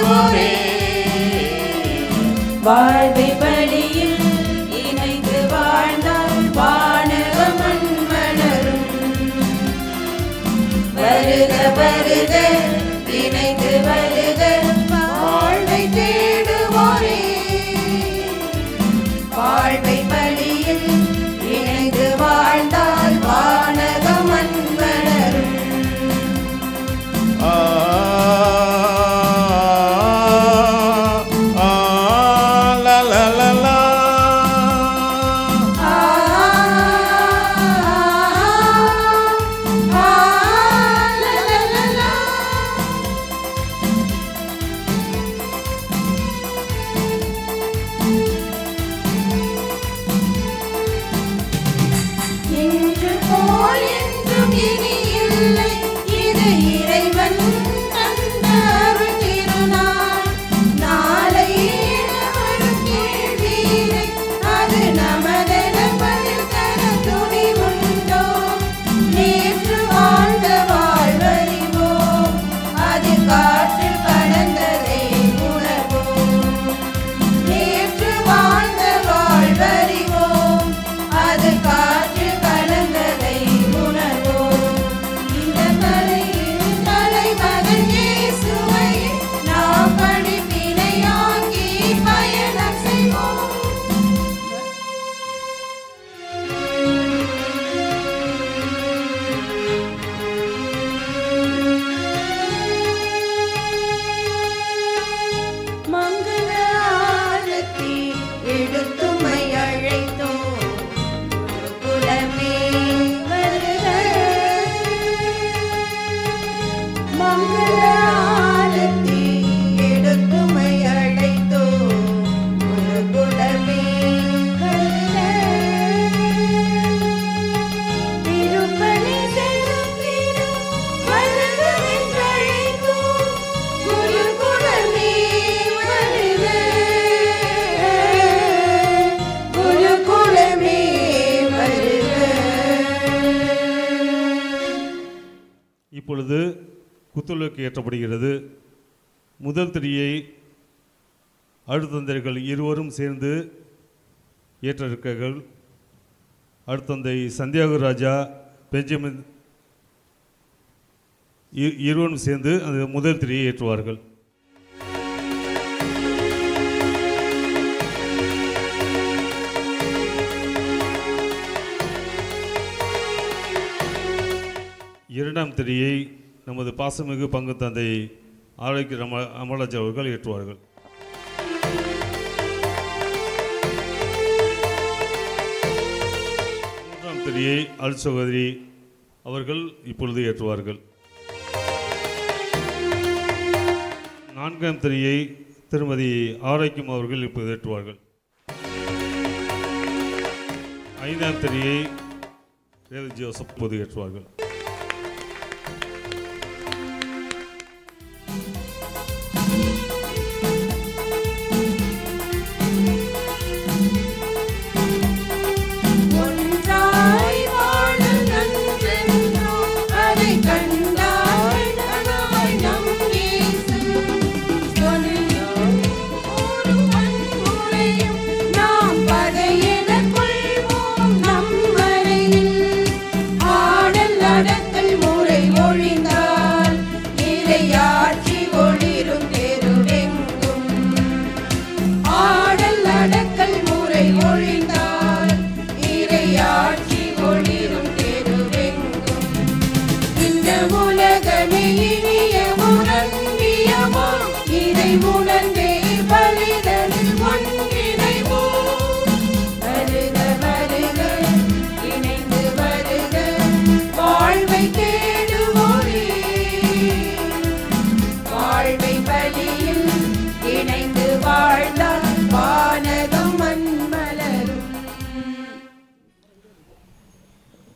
தேடுவோரே வாழ்வை பலியில் இணைந்து வாழ்ந்தால் வானகம் மண்மலரும். வருக வருக இணைந்து வருக வாழ்வை தேடுவோரே வாழ்வை பலியில் இணைந்து வாழ்ந்தால் வானகம் மண்மலரும். இப்பொழுது குத்துவிளக்கு ஏற்றப்படுகிறது. முதல் திரியை அடுத்தந்தைகள் இருவரும் சேர்ந்து ஏற்ற இருக்கிறார்கள். அடுத்தந்தை சந்தியாகு ராஜா, பெஞ்சமின் இருவரும் சேர்ந்து அந்த முதல் திரியை ஏற்றுவார்கள். இரண்டாம் திரியை நமது பாசமிகு பங்கு தந்தை ஆரோக்கிய அமராஜ் அவர்கள் ஏற்றுவார்கள். மூன்றாம் திரியை அல் சகோதரி அவர்கள் இப்பொழுது ஏற்றுவார்கள். நான்காம் திரியை திருமதி ஆரோக்கியம் அவர்கள் இப்போது ஏற்றுவார்கள். ஐந்தாம் திரியை ஜோசப் இப்போது ஏற்றுவார்கள்.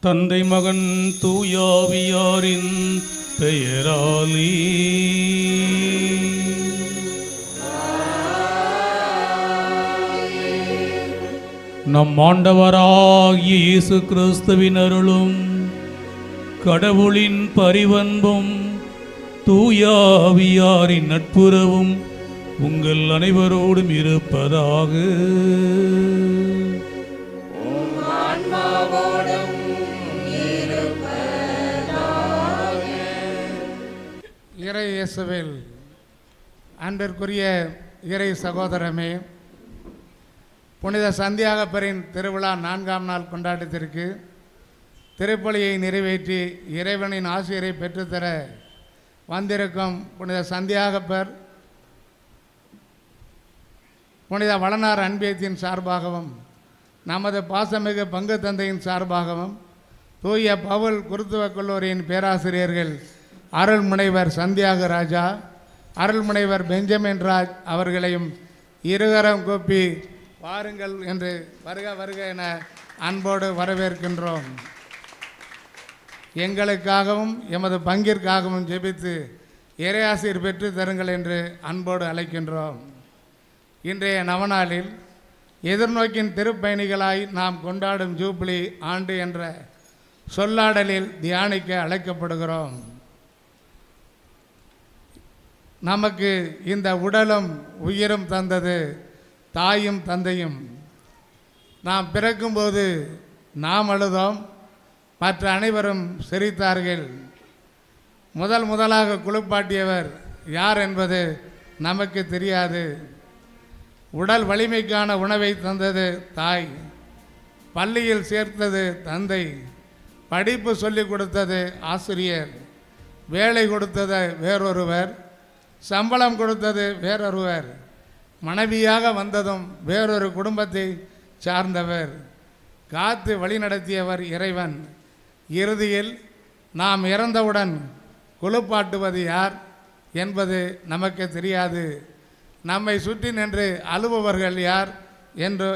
தந்தை மகன் தூயாவியாரின் பெயராலே நம் ஆண்டவராகிய இயேசு கிறிஸ்துவின் அருளும் கடவுளின் பரிவன்பும் தூயாவியாரின் நட்புறவும் உங்கள் அனைவரோடும் இருப்பதாக. இறை இயேசுவில் அன்பிற்குரிய இறை சகோதரமே, புனித சந்தியாகப்பரின் திருவிழா 4ஆம் நாள் கொண்டாட்டத்திற்கு திருப்பலியை நிறைவேற்றி இறைவனின் ஆசிரியரை பெற்றுத்தர வந்திருக்கும் புனித சந்தியாகப்பர், புனித வளனார் அன்பியத்தின் சார்பாகவும் நமது பாசமிகு பங்கு தந்தையின் சார்பாகவும் தூய பவுல் குருத்துவ கல்லூரியின் பேராசிரியர்கள் அருள்முனைவர் சந்தியாக ராஜா, அருள்முனைவர் பெஞ்சமின் ராஜ் அவர்களையும் இருகரம் கூப்பி வாருங்கள் என்று வருக வருக என அன்போடு வரவேற்கின்றோம். எங்களுக்காகவும் எமது பங்கிற்காகவும் ஜெபித்து இறையாசிர் பெற்று தருங்கள் என்று அன்போடு அழைக்கின்றோம். இன்றைய நவநாளில் எதிர்நோக்கின் திருப்பயணிகளாய் நாம் கொண்டாடும் ஜூப்ளி ஆண்டு என்ற சொல்லாடலில் தியானிக்க அழைக்கப்படுகிறோம். நமக்கு இந்த உடலும் உயிரும் தந்தது தாயும் தந்தையும். நாம் பிறக்கும்போது நாம் அழுதோம், மற்ற அனைவரும் சிரித்தார்கள். முதலாக குளிப்பாட்டியவர் யார் என்பது நமக்கு தெரியாது. உடல் வலிமைக்கான உணவை தந்தது தாய், பள்ளியில் சேர்த்தது தந்தை, படிப்பு சொல்லிக் கொடுத்தது ஆசிரியர், வேலை கொடுத்தது வேறொருவர், சம்பளம் கொடுத்தது வேறொருவர், மனைவியாக வந்ததும் வேறொரு குடும்பத்தை சார்ந்தவர், காத்து வழிநடத்தியவர் இறைவன். இறுதியில் நாம் இறந்தவுடன் குளிப்பாட்டுவது யார் என்பது நமக்கு தெரியாது. நம்மை சுற்றி நின்று அழுபவர்கள் யார்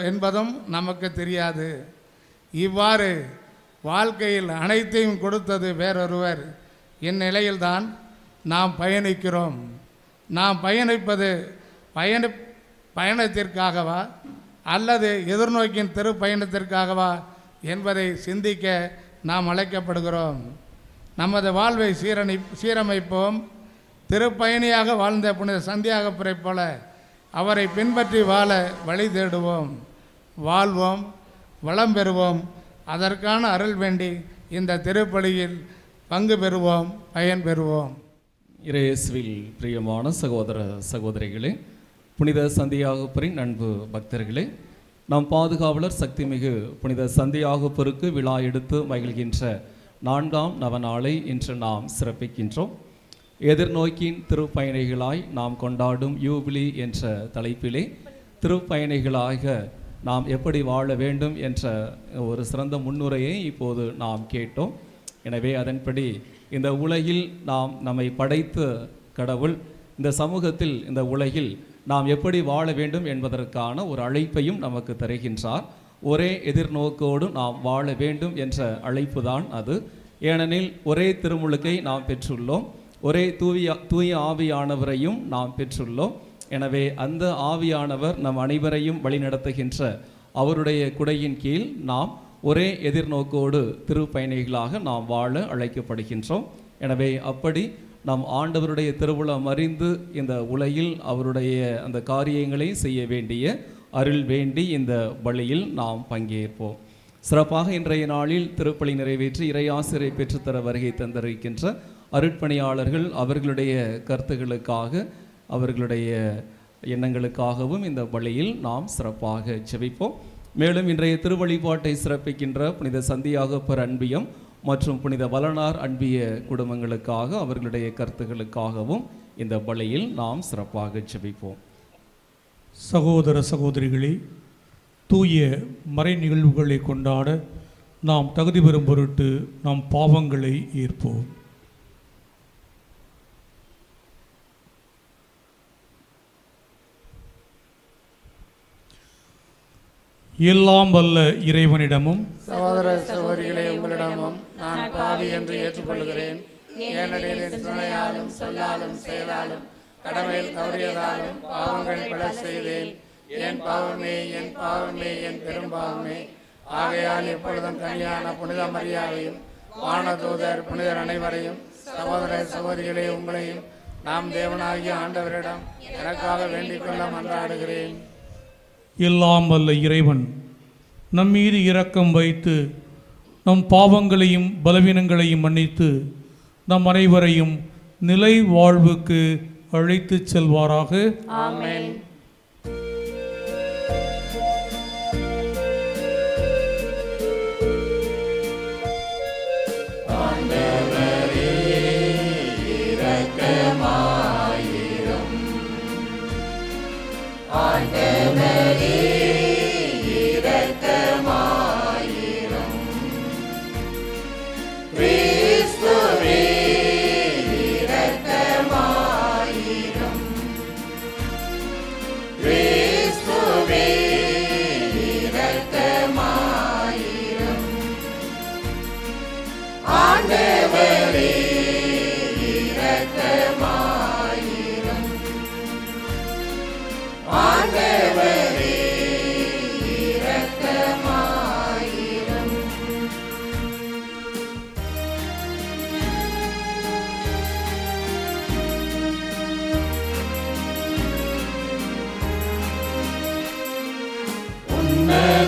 என்பதும் நமக்கு தெரியாது. இவ்வாறு வாழ்க்கையில் அனைத்தையும் கொடுத்தது வேறொருவர். இந்நிலையில்தான் நாம் பயணிக்கிறோம். நாம் பயணிப்பது பயணத்திற்காகவா அல்லது எதிர்நோக்கின் திருப்பயணத்திற்காகவா என்பதை சிந்திக்க நாம் அழைக்கப்படுகிறோம். நமது வாழ்வை சீரமைப்போம். திருப்பயணியாக வாழ்ந்த புனித சந்தியாகப்பரை போல அவரை பின்பற்றி வாழ வழி தேடுவோம். வாழ்வோம், வளம் பெறுவோம். அதற்கான அருள் வேண்டி இந்த திருப்பலியில் பங்கு பெறுவோம், பயன் பெறுவோம். இயேசுவில் பிரியமான சகோதர சகோதரிகளே, புனித சந்தியாகப்பரின் அன்பு பக்தர்களே, நம் பாதுகாவலர் சக்திமிகு புனித சந்தியாகப்பருக்கு விழா எடுத்து மகிழ்கின்ற 4ஆம் நவநாளை இன்று நாம் சிறப்பிக்கின்றோம். எதிர்நோக்கின் திருப்பயணிகளாய் நாம் கொண்டாடும் யூபிலி என்ற தலைப்பிலே திருப்பயணிகளாக நாம் எப்படி வாழ வேண்டும் என்ற ஒரு சிறந்த முன்னுரையை இப்போது நாம் கேட்டோம். எனவே அதன்படி இந்த உலகில் நம்மை படைத்த கடவுள் இந்த சமூகத்தில் இந்த உலகில் நாம் எப்படி வாழ வேண்டும் என்பதற்கான ஒரு அழைப்பையும் நமக்கு தருகின்றார். ஒரே எதிர்நோக்கோடு நாம் வாழ வேண்டும் என்ற அழைப்பு தான் அது. ஏனெனில் ஒரே திருமுழுக்கை நாம் பெற்றுள்ளோம், ஒரே தூய ஆவியானவரையும் நாம் பெற்றுள்ளோம். எனவே அந்த ஆவியானவர் நம் அனைவரையும் வழிநடத்துகின்ற அவருடைய குடையின் கீழ் நாம் ஒரே எதிர்நோக்கோடு திருப்பயணிகளாக நாம் வாழ அழைக்கப்படுகின்றோம். எனவே அப்படி நம் ஆண்டவருடைய திருவுளம் அறிந்து இந்த உலகில் அவருடைய அந்த காரியங்களை செய்ய வேண்டிய அருள் வேண்டி இந்த பலியில் நாம் பங்கேற்போம். சிறப்பாக இன்றைய நாளில் திருப்பலி நிறைவேற்றி இறையாசிரை பெற்றுத்தர வருகை தந்திருக்கின்ற அருட்பணியாளர்கள் அவர்களுடைய கருத்துகளுக்காக அவர்களுடைய எண்ணங்களுக்காகவும் இந்த பலியில் நாம் சிறப்பாக ஜெபிப்போம். மேலும் இன்றைய திருவழிபாட்டை சிறப்பிக்கின்ற புனித சந்தியாகப்பர் அன்பியம் மற்றும் புனித வளனார் அன்பிய குடும்பங்களுக்காக அவர்களுடைய கருத்துகளுக்காகவும் இந்த பலியில் நாம் சிறப்பாக ஜெபிப்போம். சகோதர சகோதரிகளே, தூய மறை நிகழ்வுகளை கொண்டாட நாம் தகுதி பெறும் பொருட்டு நாம் பாவங்களை ஏற்போம். எல்லாம் வல்ல இறைவனிடமும் சகோதர சகோதரிகளே, உங்களிடமும் நான் பாவி என்று ஏற்றுக்கொள்கிறேன். ஏனெனில் துணையாலும் சொல்லாலும் செயலாலும் கடமையில் தவறியதாலும் பாவங்கள் பல செய்தேன். என் பாவமே என் பாவமே என் பெரும்பாவமே. ஆகையால் எப்பொழுதும் கன்னியான புனித மரியாதையும் வானதூதர் புனிதர் அனைவரையும் சகோதர சகோதரிகளே உங்களையும் நாம் தேவனாகிய ஆண்டவரிடம் எனக்காக வேண்டிக் கொள்ள மன்றாடுகிறேன். எல்லாம் வல்ல இறைவன் நம் மீது இரக்கம் வைத்து நம் பாவங்களையும் பலவீனங்களையும் மன்னித்து நம் அனைவரையும் நிலை வாழ்வுக்கு அழைத்துச் செல்வாராக. ஆமென்.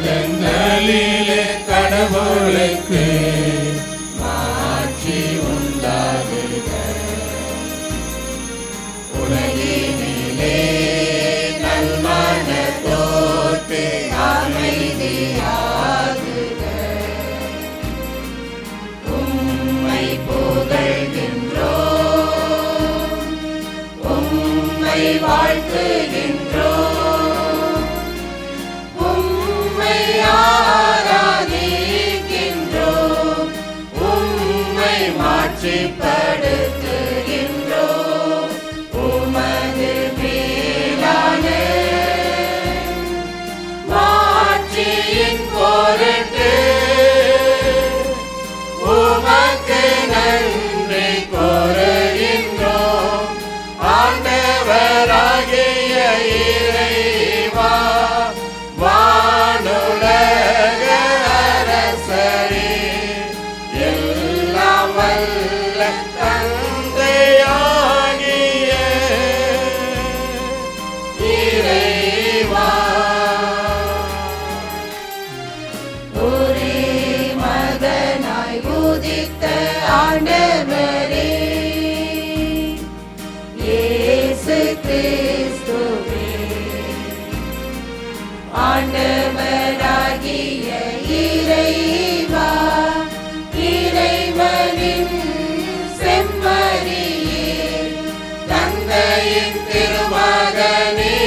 உன்னதங்களிலே கடவுளுக்கு மாட்சி உண்டாகுக. உலகினிலே நல்மனத்தோர்க்கு அமைதியாகுக. உம்மை புகழ்கின்றோம், உம்மை வாழ்த்துகின்றோம், ஆராதிக்கின்றோம், உம்மை மாட்சிப்படுத்துகின்றோம். உமது மேலான மாட்சியின் பொருட்டு உமக்கு நன்றி கூறுகின்றோம். ஆண்டவராகிய இறைவா, வானுலக அரசரே, எல்லாம் வல்ல தந்தையாகிய இறைவா, ஒரே மகனாய் உதித்த ஆண்டவரே, இயேசு கிறிஸ்துவே, ஆண்டவராகிய இறைவா, இறைவனின் செம்மறியே, தந்தையின் திருமகனே,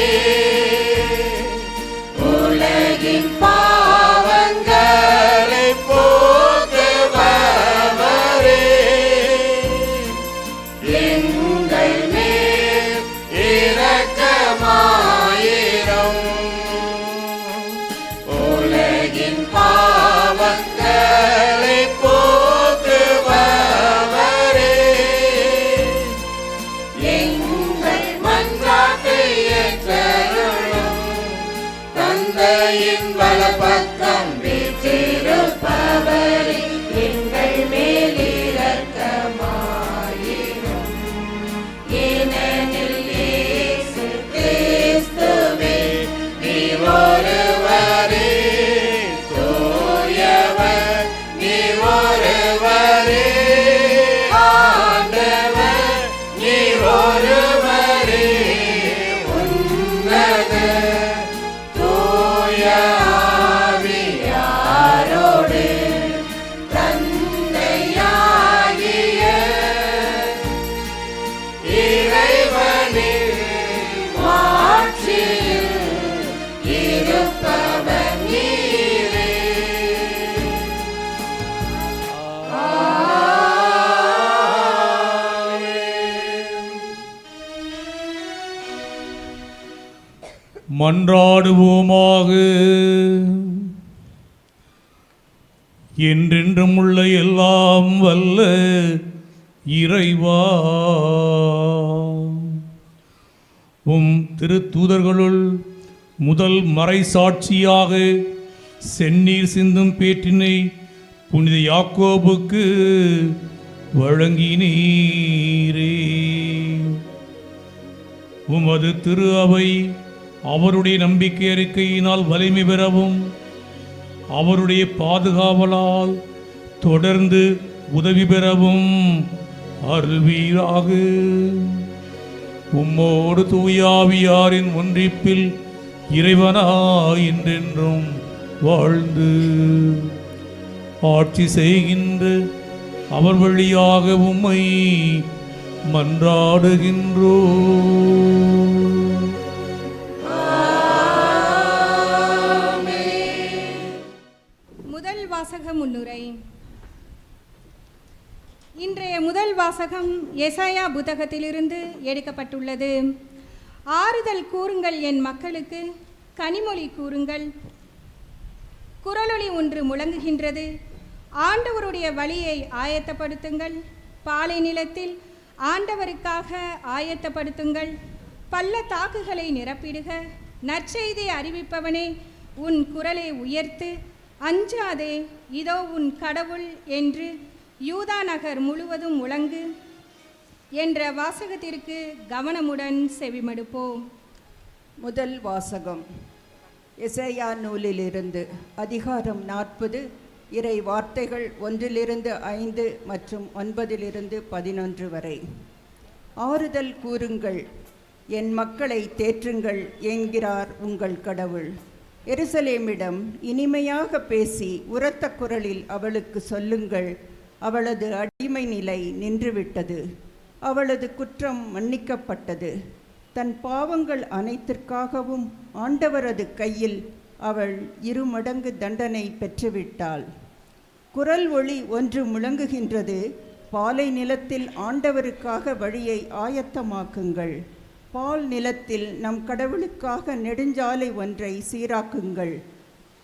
உலகின் பாவங்களை போக்குபவரே, எங்கள் மேல் இரக்கமாயிரும். உலகின் பாவங்களை போக்குபவரே, எங்கள் மன்றாட்டை ஏற்றருளும். தந்தையின் வலப்பக்கம் வீற்றிருப்பவரே, எங்கள் மேல் இரக்கமாயிரும். ஏனெனில் இயேசு கிறிஸ்துவே, நீர் ஒருவரே தூயவர், நீர் ஒருவரே ஆண்டவர், நீர் ஒருவரே உன்னத தூய ஆவியாரோடு தந்தையாகிய இறைவனின் மாட்சியில் இருப்பவர் நீரே. மன்றாடுவோமாக. என்றென்றும் உள்ள எல்லாம் வல்ல இறைவா, உம் திருத்தூதர்களுள் முதல் மறைசாட்சியாக செந்நீர் சிந்தும் பேற்றினை புனித யாக்கோபுக்கு வழங்கினீரே. உமது திரு அவை அவருடைய நம்பிக்கை அறிக்கையினால் வலிமை பெறவும் அவருடைய பாதுகாவலால் தொடர்ந்து உதவி பெறவும் அருள்வீராக. உம்மோடு தூயாவியாரின் ஒன்றிப்பில் இறைவனாய் என்றென்றும் வாழ்ந்து ஆட்சி செய்கின்ற அவர் வழியாக உம்மை மன்றாடுகின்றோ. முதல் வாசக முன்னுரை. இன்றைய முதல் வாசகம் எசாயா புத்தகத்திலிருந்து எடுக்கப்பட்டுள்ளது. ஆறுதல் கூறுங்கள் என் மக்களுக்கு, கனிமொழி கூறுங்கள். குரலொலி ஒன்று முழங்குகின்றது, ஆண்டவருடைய வழியை ஆயத்தப்படுத்துங்கள், பாலை நிலத்தில் ஆண்டவருக்காக ஆயத்தப்படுத்துங்கள், பள்ளத்தாக்குகளை நிரப்பிடுக, நற்செய்தி அறிவிப்பவனே உன் குரலை உயர்த்து, அஞ்சாதே இதோ உன் கடவுள் என்று யூதா நகர் முழுவதும் முழங்கு என்ற வாசகத்திற்கு கவனமுடன் செவிமடுப்போம். முதல் வாசகம் எசேயா நூலிலிருந்து அதிகாரம் 40 இறை வார்த்தைகள் 1-5 மற்றும் 9-11 வரை. ஆறுதல் கூறுங்கள், என் மக்களை தேற்றுங்கள் என்கிறார் உங்கள் கடவுள். எருசலேமிடம் இனிமையாக பேசி உரத்த குரலில் அவளுக்கு சொல்லுங்கள், அவளது அடிமை நிலை நின்றுவிட்டது, அவளது குற்றம் மன்னிக்கப்பட்டது, தன் பாவங்கள் அனைத்திற்காகவும் ஆண்டவரது கையில் அவள் 2 மடங்கு தண்டனை பெற்றுவிட்டாள். குரல் ஒளி ஒன்று முழங்குகின்றது, பாலை நிலத்தில் ஆண்டவருக்காக வழியை ஆயத்தமாக்குங்கள், பால் நிலத்தில் நம் கடவுளுக்காக நெடுஞ்சாலை ஒன்றை சீராக்குங்கள்,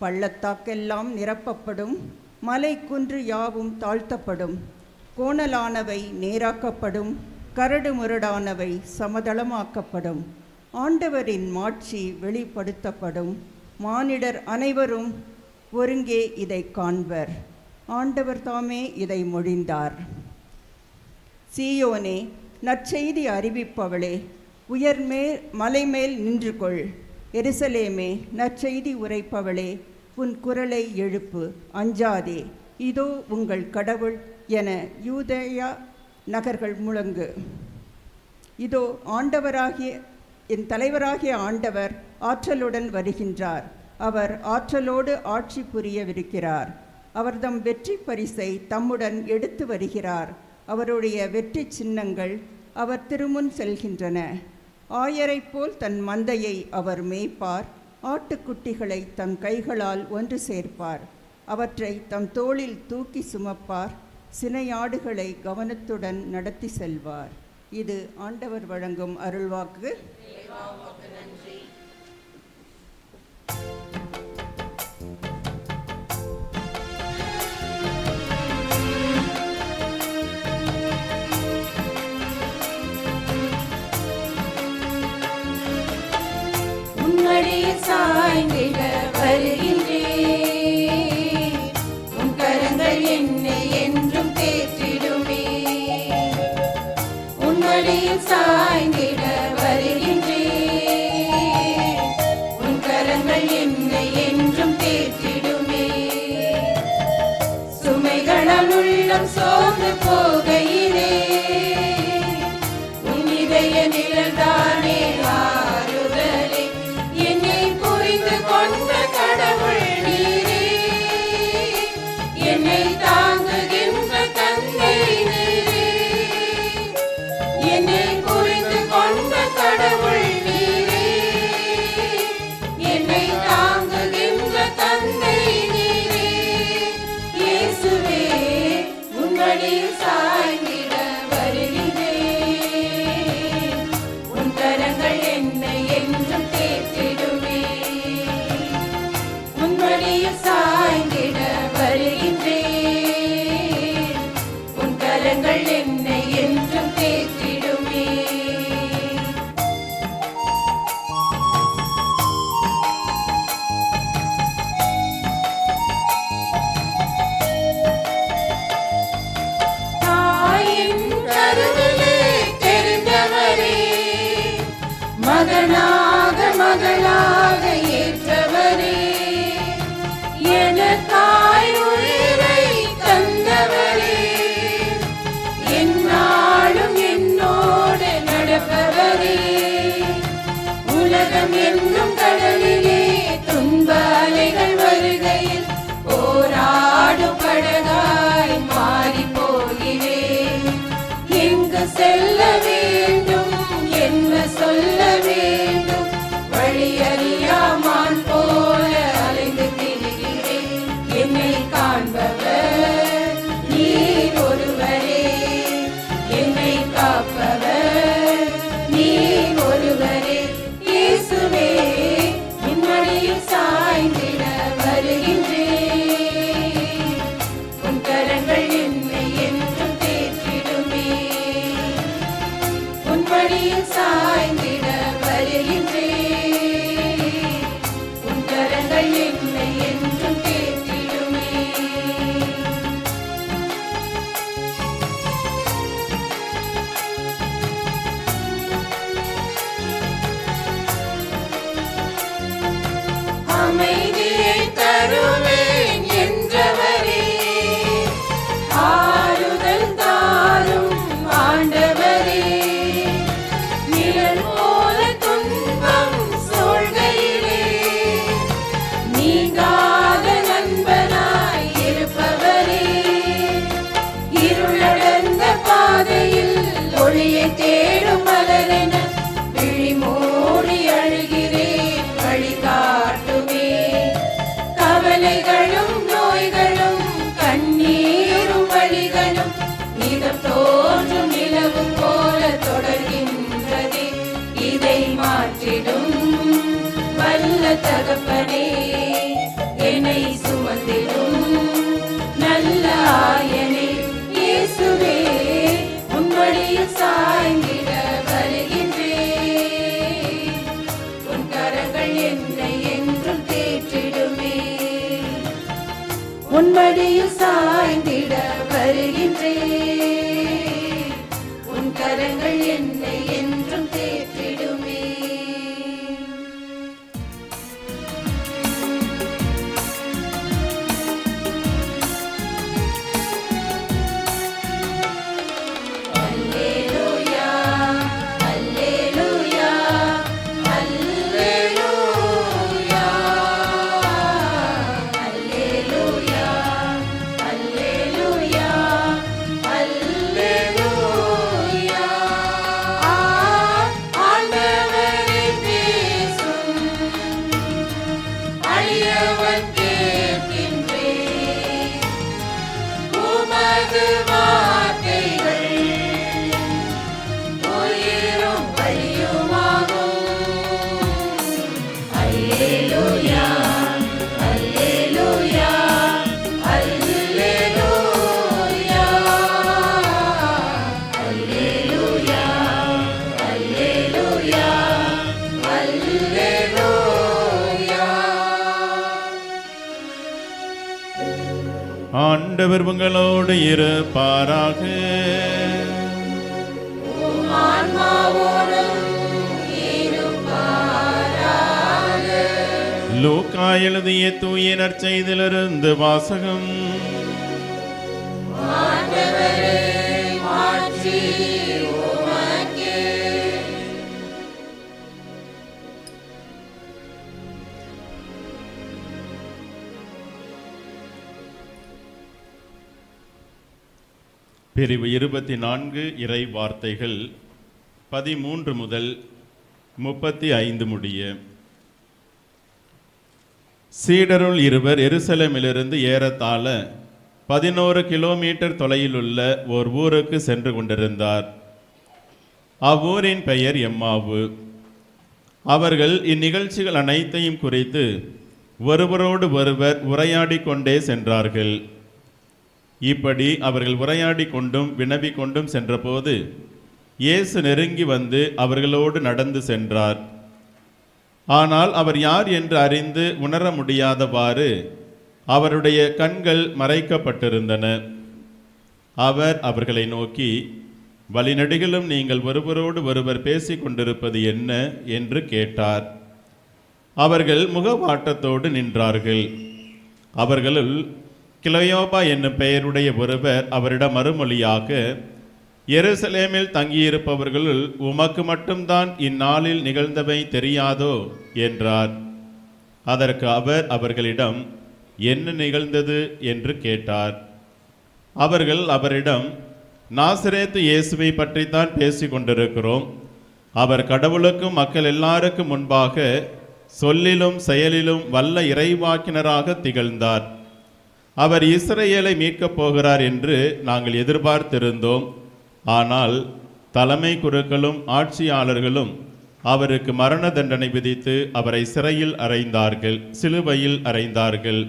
பள்ளத்தாக்கெல்லாம் நிரப்பப்படும், மலை குன்று யாவும் தாழ்த்தப்படும், கோணலானவை நேராக்கப்படும், கரடு முரடானவை சமதளமாக்கப்படும், ஆண்டவரின் மாட்சி வெளிப்படுத்தப்படும், மானிடர் அனைவரும் ஒருங்கே இதை காண்பர், ஆண்டவர் தாமே இதை மொழிந்தார். சீயோனே, நற்செய்தி அறிவிப்பவளே, மலைமேல் நின்று கொள். எருசலேமே, நற்செய்தி உரைப்பவளே, உன் குரலை எழுப்பு, அஞ்சாதே இதோ உங்கள் கடவுள் என யூதேயா நகர்கள் முழங்கு. இதோ ஆண்டவராகிய என் தலைவராகிய ஆண்டவர் ஆற்றலுடன் வருகின்றார், அவர் ஆற்றலோடு ஆட்சி புரியவிருக்கிறார், அவர் தம் வெற்றி பரிசை தம்முடன் எடுத்து வருகிறார், அவருடைய வெற்றி சின்னங்கள் அவர் திருமுன் செல்கின்றன. ஆயரைப் போல் தன் மந்தையை அவர் மேய்ப்பார், ஆட்டுக்குட்டிகளை தம் கைகளால் ஒன்று சேர்ப்பார், அவற்றை தம் தோளில் தூக்கி சுமப்பார், சினையாடுகளை கவனத்துடன் நடத்தி செல்வார். இது ஆண்டவர் வழங்கும் அருள்வாக்கு. உம்மடியில் சாய்ந்திட வருகின்றேன், உன் கரங்கள் என்னை என்றும் தேற்றிடுமே. உம்மடியில் சாய்ந்திட வருகின்றேன், உன் கரங்கள் என்னை என்றும் தேற்றிடுமே. சுமைகளால் உள்ளம் சோர்ந்து போகையிலே உன் இதய நிழல்தானே ஆறுதலே, என்னை புரிந்து கொண்டு மகனாக மகளாக ஏற்றவரே, எனக்காய் உயிரை தந்தவரே, எந்நாளும் என்னோடு நடப்பவரே, உலகம் என்னும் கடலிலே துன்ப அலைகள் வருகையில் போராடும் படகாய் மாறி போகிறேன். எங்கு செல்ல வேண்டும், என்ன சொல்ல வேண்டும், வழியறியாமான் போல அலைந்து திரிகிறேன். என்னை காண்பவர் நீர் ஒருவரே, என்னை காப்பவர் நீர் ஒருவரே. இயேசுவே, உம்மடியில் சாய்ந்திட வருகின்றேன். உன் கரங்கள் என்னை என்றும் தேற்றிடுமே. உம்மடியில் சாய்ந்திட வருகின்றேன். உன் கரங்கள் என்னை என்றும் தேற்றிடுமே. அமைதியை தருவேன் என்றவரே, ஆறுதல் தாரும் ஆண்டவரே, நிழல் போல துன்பம் சூழ்கையிலே நீங்காத நண்பனாய் இருப்பவரே, இருளடர்ந்த பாதையில் ஒளியை தேடும் மலரென விழி மூடி அழுகிறேன். வழிகாட்டுமே. கவலைகளும் நோய்களும் கண்ணீரும் வழிகளும் இதம் தோன்றும் நிலவு போல தொடர்கின்றதே. இதை மாற்றிடும் வல்ல தகப்பனே, என்னை சுமந்திடும் நல்ல ஆயனே. இயேசுவே, உம்மடியில் சாய்ந்திட வருகின்றேன். உன் கரங்கள் என்னை என்றும் தேற்றிடுமே. உன்மடியில் சாய்ந்திட வருகின்றேன். உன் கரங்கள் என்னை என்றும் தேற்றிடுமே. அல்லேலூயா, அல்லேலூயா, அல்லேலூயா, அல்லேலூயா, அல்லேலூயா, அல்லேலூயா. ஆண்டவரே பேசும், அடியவன் கேட்கின்றேன். உமது வார்த்தைகள் உயிரும் வழியுமாகும். அல்லேலூயா, அல்லேலூயா, அல்லேலூயா, அல்லேலூயா, அல்லேலூயா, அல்லேலூயா. ஆண்டவர் உங்களோடு இருப்பாராக. உம் ஆன்மாவோடும் இருப்பாராக. லூக்கா எழுதிய தூய நற்செய்தியிலிருந்து வாசகம். ஆண்டவரே, மாட்சி உமக்கே. பிரிவு 24 இறை வார்த்தைகள் 13 முதல் 35 முடிய. சீடருள் இருவர் எருசலேமிலிருந்து ஏறத்தாழ 11 கிலோமீட்டர் தொலையிலுள்ள ஓர் ஊருக்கு சென்று கொண்டிருந்தார். அவ்வூரின் பெயர் எம்மாவு. அவர்கள் இந்நிகழ்ச்சிகள் அனைத்தையும் குறித்து ஒருவரோடு ஒருவர் உரையாடி கொண்டே சென்றார்கள். இப்படி அவர்கள் உரையாடி கொண்டும் வினவி கொண்டும் சென்றபோது இயேசு நெருங்கி வந்து அவர்களோடு நடந்து சென்றார். ஆனால் அவர் யார் என்று அறிந்து உணர முடியாதவாறு அவருடைய கண்கள் மறைக்கப்பட்டிருந்தன. அவர் அவர்களை நோக்கி, வழிநெடுகிலும் நீங்கள் ஒருவரோடு ஒருவர் பேசிக் கொண்டிருப்பது என்ன என்று கேட்டார். அவர்கள் முகவாட்டத்தோடு நின்றார்கள். அவர்களுள் கிலயோபா என்னும் பெயருடைய ஒருவர் அவரிடம் மறுமொழியாக, எருசலேமில் தங்கியிருப்பவர்களுள் உமக்கு மட்டும்தான் இந்நாளில் நிகழ்ந்தவை தெரியாதோ என்றார். அதற்கு அவர் அவர்களிடம், என்ன நிகழ்ந்தது என்று கேட்டார். அவர்கள் அவரிடம், நாசரேத்து இயேசுவை பற்றித்தான் பேசிக் கொண்டிருக்கிறோம். அவர் கடவுளுக்கும் மக்கள் எல்லாருக்கும் முன்பாக சொல்லிலும் செயலிலும் வல்ல இறைவாக்கினராக திகழ்ந்தார். அவர் இஸ்ரவேலை மீட்கப் போகிறார் என்று நாங்கள் எதிர்பார்த்திருந்தோம். ஆனால் தலைமை குருக்களும் ஆட்சியாளர்களும் அவருக்கு மரண தண்டனை விதித்து அவரை சிறையில் அறைந்தார்கள், சிலுவையில் அறைந்தார்கள்.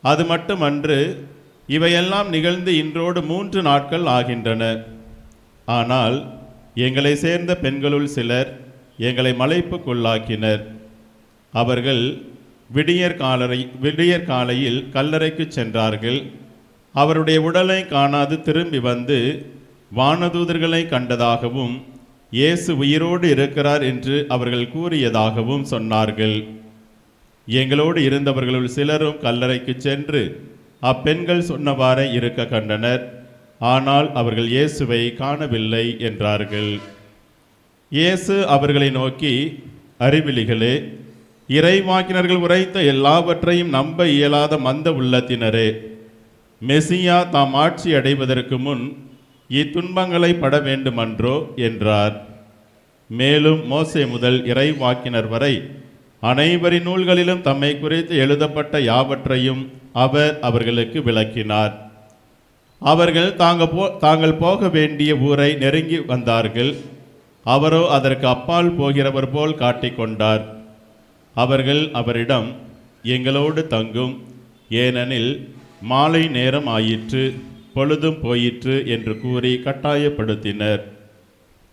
அது மட்டுமன்று, இவையெல்லாம் நிகழ்ந்து இன்றோடு 3 நாட்கள் ஆகின்றன. ஆனால் எங்களை சேர்ந்த பெண்களுள் சிலர் எங்களை மலைப்புக்குள்ளாக்கினர். அவர்கள் விடியற் காலையில் கல்லறைக்கு சென்றார்கள். அவருடைய உடலை காணாது திரும்பி வந்து வானதூதர்களை கண்டதாகவும் இயேசு உயிரோடு இருக்கிறார் என்று அவர்கள் கூறியதாகவும் சொன்னார்கள். எங்களோடு இருந்தவர்களுள் சிலரும் கல்லறைக்கு சென்று அப்பெண்கள் சொன்னவாறே இருக்க கண்டனர். ஆனால் அவர்கள் இயேசுவை காணவில்லை என்றார்கள். இயேசு அவர்களை நோக்கி, அறிவிலிகளே, இறைவாக்கினர்கள் உரைத்த எல்லாவற்றையும் நம்ப இயலாத மந்த உள்ளத்தினரே, மெசியா தாம் ஆட்சி அடைவதற்கு முன் இத்துன்பங்களை பட வேண்டுமன்றோ என்றார். மேலும் மோசே முதல் இறைவாக்கினர் வரை அனைவரின் நூல்களிலும் தம்மை குறித்து எழுதப்பட்ட யாவற்றையும் அவர் அவர்களுக்கு விளக்கினார். அவர்கள் தாங்கள் போக வேண்டிய ஊரை நெருங்கி வந்தார்கள். அவரோ அதற்கு அப்பால் போகிறவர் போல் காட்டிக்கொண்டார். அவர்கள் அவரிடம், எங்களோடு தங்கும், ஏனெனில் மாலை நேரம் ஆயிற்று, பொழுதும் போயிற்று என்று கூறி கட்டாயப்படுத்தினர்.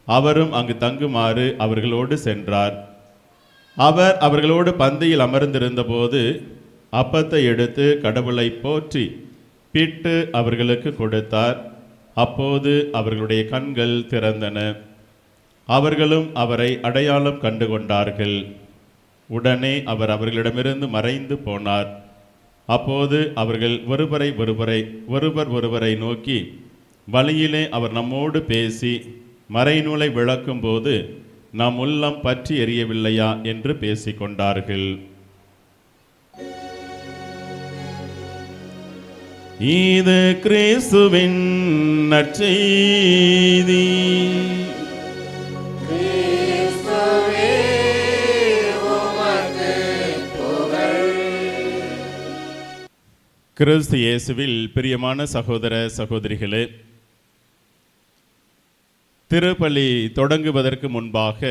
அவரும் அங்கு தங்குமாறு அவர்களோடு சென்றார். அவர் அவர்களோடு பந்தியில் அமர்ந்திருந்த போது அப்பத்தை எடுத்து கடவுளை போற்றி பிட்டு அவர்களுக்கு கொடுத்தார். அப்போது அவர்களுடைய கண்கள் திறந்தன. அவர்களும் அவரை அடையாளம் கண்டு கொண்டார்கள். உடனே அவர் அவர்களிடமிருந்து மறைந்து போனார். அப்போது அவர்கள் ஒருவரை நோக்கி, வழியிலே அவர் நம்மோடு பேசி மறைநூலை விளக்கும் போது நம் உள்ளம் பற்றி எரியவில்லையா என்று பேசிக்கொண்டார்கள். இது கிறிஸ்துவின் நற்செய்தி. கிறிஸ்து இயேசுவில் பிரியமான சகோதர சகோதரிகளே, திருப்பலி தொடங்குவதற்கு முன்பாக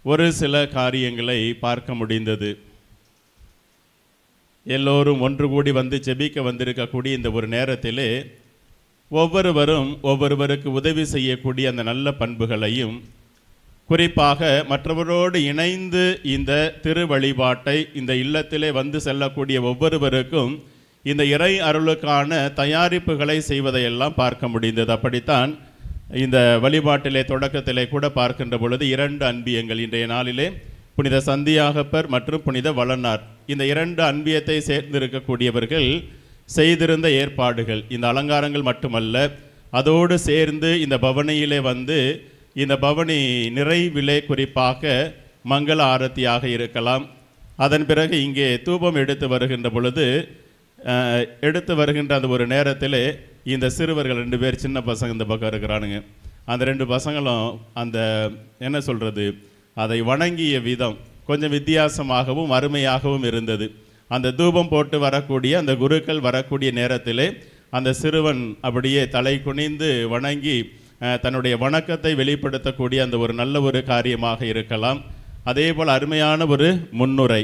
ஒரு சில காரியங்களை பார்க்க முடிந்தது. எல்லோரும் ஒன்று கூடி வந்து ஜெபிக்க வந்திருக்கக்கூடிய இந்த ஒரு நேரத்திலே ஒவ்வொருவரும் ஒவ்வொருவருக்கு உதவி செய்யக்கூடிய அந்த நல்ல பண்புகளையும், குறிப்பாக மற்றவரோடு இணைந்து இந்த திரு வழிபாட்டை இந்த இல்லத்திலே வந்து செல்லக்கூடிய ஒவ்வொருவருக்கும் இந்த இறை அருளுக்கான தயாரிப்புகளை செய்வதையெல்லாம் பார்க்க முடிந்தது. அப்படித்தான் இந்த வழிபாட்டிலே தொடக்கத்திலே கூட பார்க்கின்ற பொழுது 2 அன்பியங்கள், இன்றைய நாளிலே புனித சந்தியாகப்பர் மற்றும் புனித வளனார், இந்த 2 அன்பியத்தை சேர்ந்திருக்கக்கூடியவர்கள் செய்திருந்த ஏற்பாடுகள், இந்த அலங்காரங்கள் மட்டுமல்ல, அதோடு சேர்ந்து இந்த பவனியிலே வந்து இந்த பவனி நிறைவிலே குறிப்பாக மங்கள ஆரத்தியாக இருக்கலாம். அதன் பிறகு இங்கே தூபம் எடுத்து வருகின்ற பொழுது அந்த ஒரு நேரத்தில் இந்த சிறுவர்கள் 2 பேர், சின்ன பசங்க இந்த பக்கம் இருக்கிறானுங்க, அந்த 2 பசங்களும் அந்த என்ன சொல்கிறது, அதை வணங்கிய விதம் கொஞ்சம் வித்தியாசமாகவும் அருமையாகவும் இருந்தது. அந்த தூபம் போட்டு வரக்கூடிய அந்த குருக்கள் வரக்கூடிய நேரத்திலே அந்த சிறுவன் அப்படியே தலை குனிந்து வணங்கி தன்னுடைய வணக்கத்தை வெளிப்படுத்தக்கூடிய அந்த ஒரு நல்ல ஒரு காரியமாக இருக்கலாம். அதே போல் அருமையான ஒரு முன்னுரை,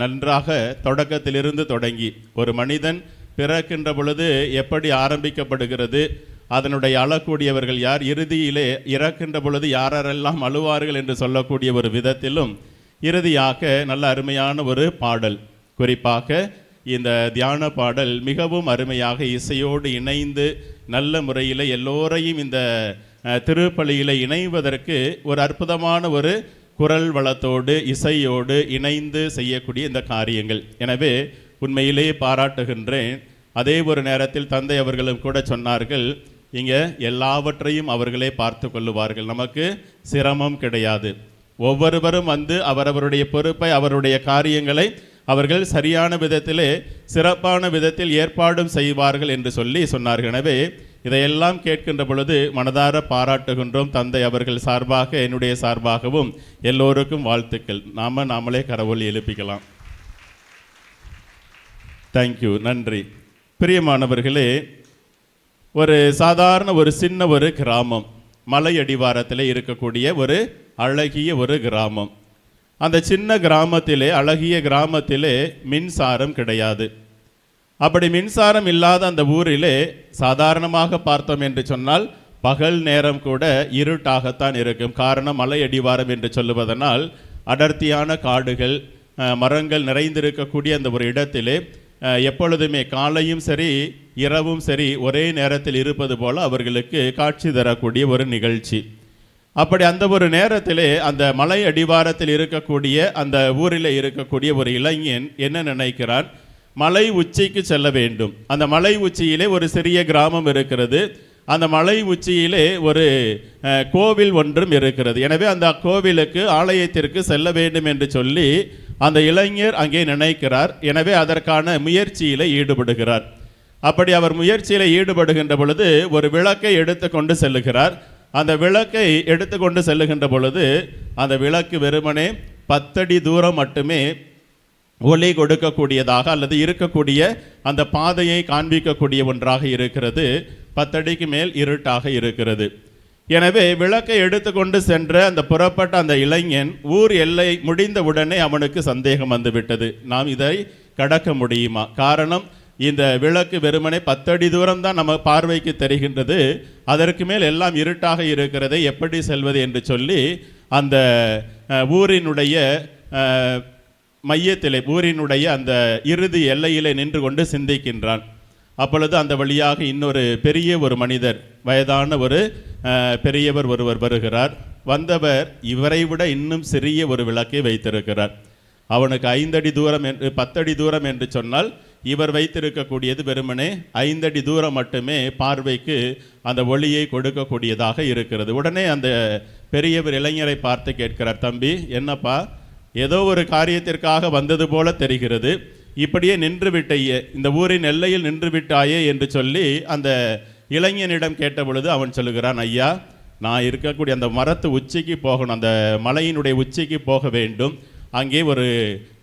நன்றாக தொடக்கத்திலிருந்து தொடங்கி ஒரு மனிதன் பிறக்கின்ற பொழுது எப்படி ஆரம்பிக்கப்படுகிறது, அதனுடைய அழக்கூடியவர்கள் யார், இறுதியிலே இறக்கின்ற பொழுது யாரெல்லாம் அழுவார்கள் என்று சொல்லக்கூடிய ஒரு விதத்திலும் இறுதியாக நல்ல அருமையான ஒரு பாடல், குறிப்பாக இந்த தியான பாடல் மிகவும் அருமையாக இசையோடு இணைந்து நல்ல முறையில் எல்லோரையும் இந்த திருப்பலியில் இணைவதற்கு ஒரு அற்புதமான ஒரு குரல் வளத்தோடு இசையோடு இணைந்து செய்யக்கூடிய இந்த காரியங்கள். எனவே உண்மையிலேயே பாராட்டுகின்றேன். அதே ஒரு நேரத்தில் தந்தை அவர்களும் கூட சொன்னார்கள், இங்கே எல்லாவற்றையும் அவர்களே பார்த்து கொள்ளுவார்கள், நமக்கு சிரமம் கிடையாது. ஒவ்வொருவரும் வந்து அவரவருடைய பொறுப்பை அவருடைய காரியங்களை அவர்கள் சரியான விதத்திலே சிறப்பான விதத்தில் ஏற்பாடும் செய்வார்கள் என்று சொல்லி சொன்னார்கள். எனவே இதையெல்லாம் கேட்கின்ற பொழுது மனதார பாராட்டுகின்றோம். தந்தை அவர்கள் சார்பாக என்னுடைய சார்பாகவும் எல்லோருக்கும் வாழ்த்துக்கள். நாமளே கரவொலி எழுப்பிக்கலாம். தேங்க்யூ, நன்றி. பிரியமானவர்களே, ஒரு சாதாரண ஒரு சின்ன ஒரு கிராமம், மலை அடிவாரத்தில் இருக்கக்கூடிய ஒரு அழகிய ஒரு கிராமம். அந்த சின்ன கிராமத்திலே, அழகிய கிராமத்திலே மின்சாரம் கிடையாது. அப்படி மின்சாரம் இல்லாத அந்த ஊரிலே சாதாரணமாக பார்த்தோம் என்று சொன்னால் பகல் நேரம் கூட இருட்டாகத்தான் இருக்கும். காரணம், மலை அடிவாரம் என்று சொல்லுவதனால் அடர்த்தியான காடுகள், மரங்கள் நிறைந்திருக்கக்கூடிய அந்த ஒரு இடத்திலே எப்பொழுதுமே காலையும் சரி இரவும் சரி ஒரே நேரத்தில் இருப்பது போல அவர்களுக்கு காட்சி தரக்கூடிய ஒரு நிகழ்ச்சி. அப்படி அந்த ஒரு நேரத்திலே அந்த மலை அடிவாரத்தில் இருக்கக்கூடிய அந்த ஊரில் இருக்கக்கூடிய ஒரு இளைஞன் என்ன நினைக்கிறான், மலை உச்சிக்கு செல்ல வேண்டும். அந்த மலை உச்சியிலே ஒரு சிறிய கிராமம் இருக்கிறது. அந்த மலை உச்சியிலே ஒரு கோவில் ஒன்றும் இருக்கிறது. எனவே அந்த கோவிலுக்கு, ஆலயத்திற்கு செல்ல வேண்டும் என்று சொல்லி அந்த இளைஞர் அங்கே நினைக்கிறார். எனவே அதற்கான முயற்சியில் ஈடுபடுகிறார். அப்படி அவர் முயற்சியில் ஈடுபடுகின்ற பொழுது ஒரு விளக்கை எடுத்து கொண்டு செல்லுகிறார். அந்த விளக்கை எடுத்துக்கொண்டு செல்லுகின்ற பொழுது அந்த விளக்கு வெறுமனே 10 அடி தூரம் மட்டுமே ஒளி கொடுக்கக்கூடியதாக அல்லது இருக்கக்கூடிய அந்த பாதையை காண்பிக்கக்கூடிய ஒன்றாக இருக்கிறது. 10 அடிக்கு மேல் இருட்டாக இருக்கிறது. எனவே விளக்கை எடுத்துக்கொண்டு சென்ற அந்த புறப்பட்ட அந்த இளைஞன் ஊர் எல்லை முடிந்த உடனே அவனுக்கு சந்தேகம் வந்துவிட்டது, நாம் இதை கடக்க முடியுமா? காரணம், இந்த விளக்கு வெறுமனே 10 அடி தூரம் தான் நம்ம பார்வைக்கு தெரிகின்றது, அதற்கு மேல் எல்லாம் இருட்டாக இருக்கிறதை எப்படி செல்வது என்று சொல்லி அந்த ஊரினுடைய மையத்திலே, ஊரினுடைய அந்த இறுதி எல்லையிலே நின்று கொண்டு சிந்திக்கின்றான். அப்பொழுது அந்த வழியாக இன்னொரு பெரிய ஒரு மனிதர், வயதான ஒரு பெரியவர் ஒருவர் வருகிறார். வந்தவர் இவரை விட இன்னும் சிறிய ஒரு விளக்கை வைத்திருக்கிறார். அவனுக்கு 5 அடி தூரம் என்று 10 அடி தூரம் என்று சொன்னால் இவர் வைத்திருக்கக்கூடியது வெறுமனே 5 அடி தூரம் மட்டுமே பார்வைக்கு அந்த ஒளியை கொடுக்கக்கூடியதாக இருக்கிறது. உடனே அந்த பெரியவர் இளைஞரை பார்த்து கேட்கிறார், தம்பி என்னப்பா, ஏதோ ஒரு காரியத்திற்காக வந்தது போல தெரிகிறது, இப்படியே நின்று விட்டையே, இந்த ஊரின் எல்லையில் நின்று விட்டாயே என்று சொல்லி அந்த இளைஞனிடம் கேட்ட பொழுது அவன் சொல்லுகிறான், ஐயா, நான் இருக்கக்கூடிய அந்த மரத்து உச்சிக்கு போகணும், அந்த மலையினுடைய உச்சிக்கு போக வேண்டும், அங்கே ஒரு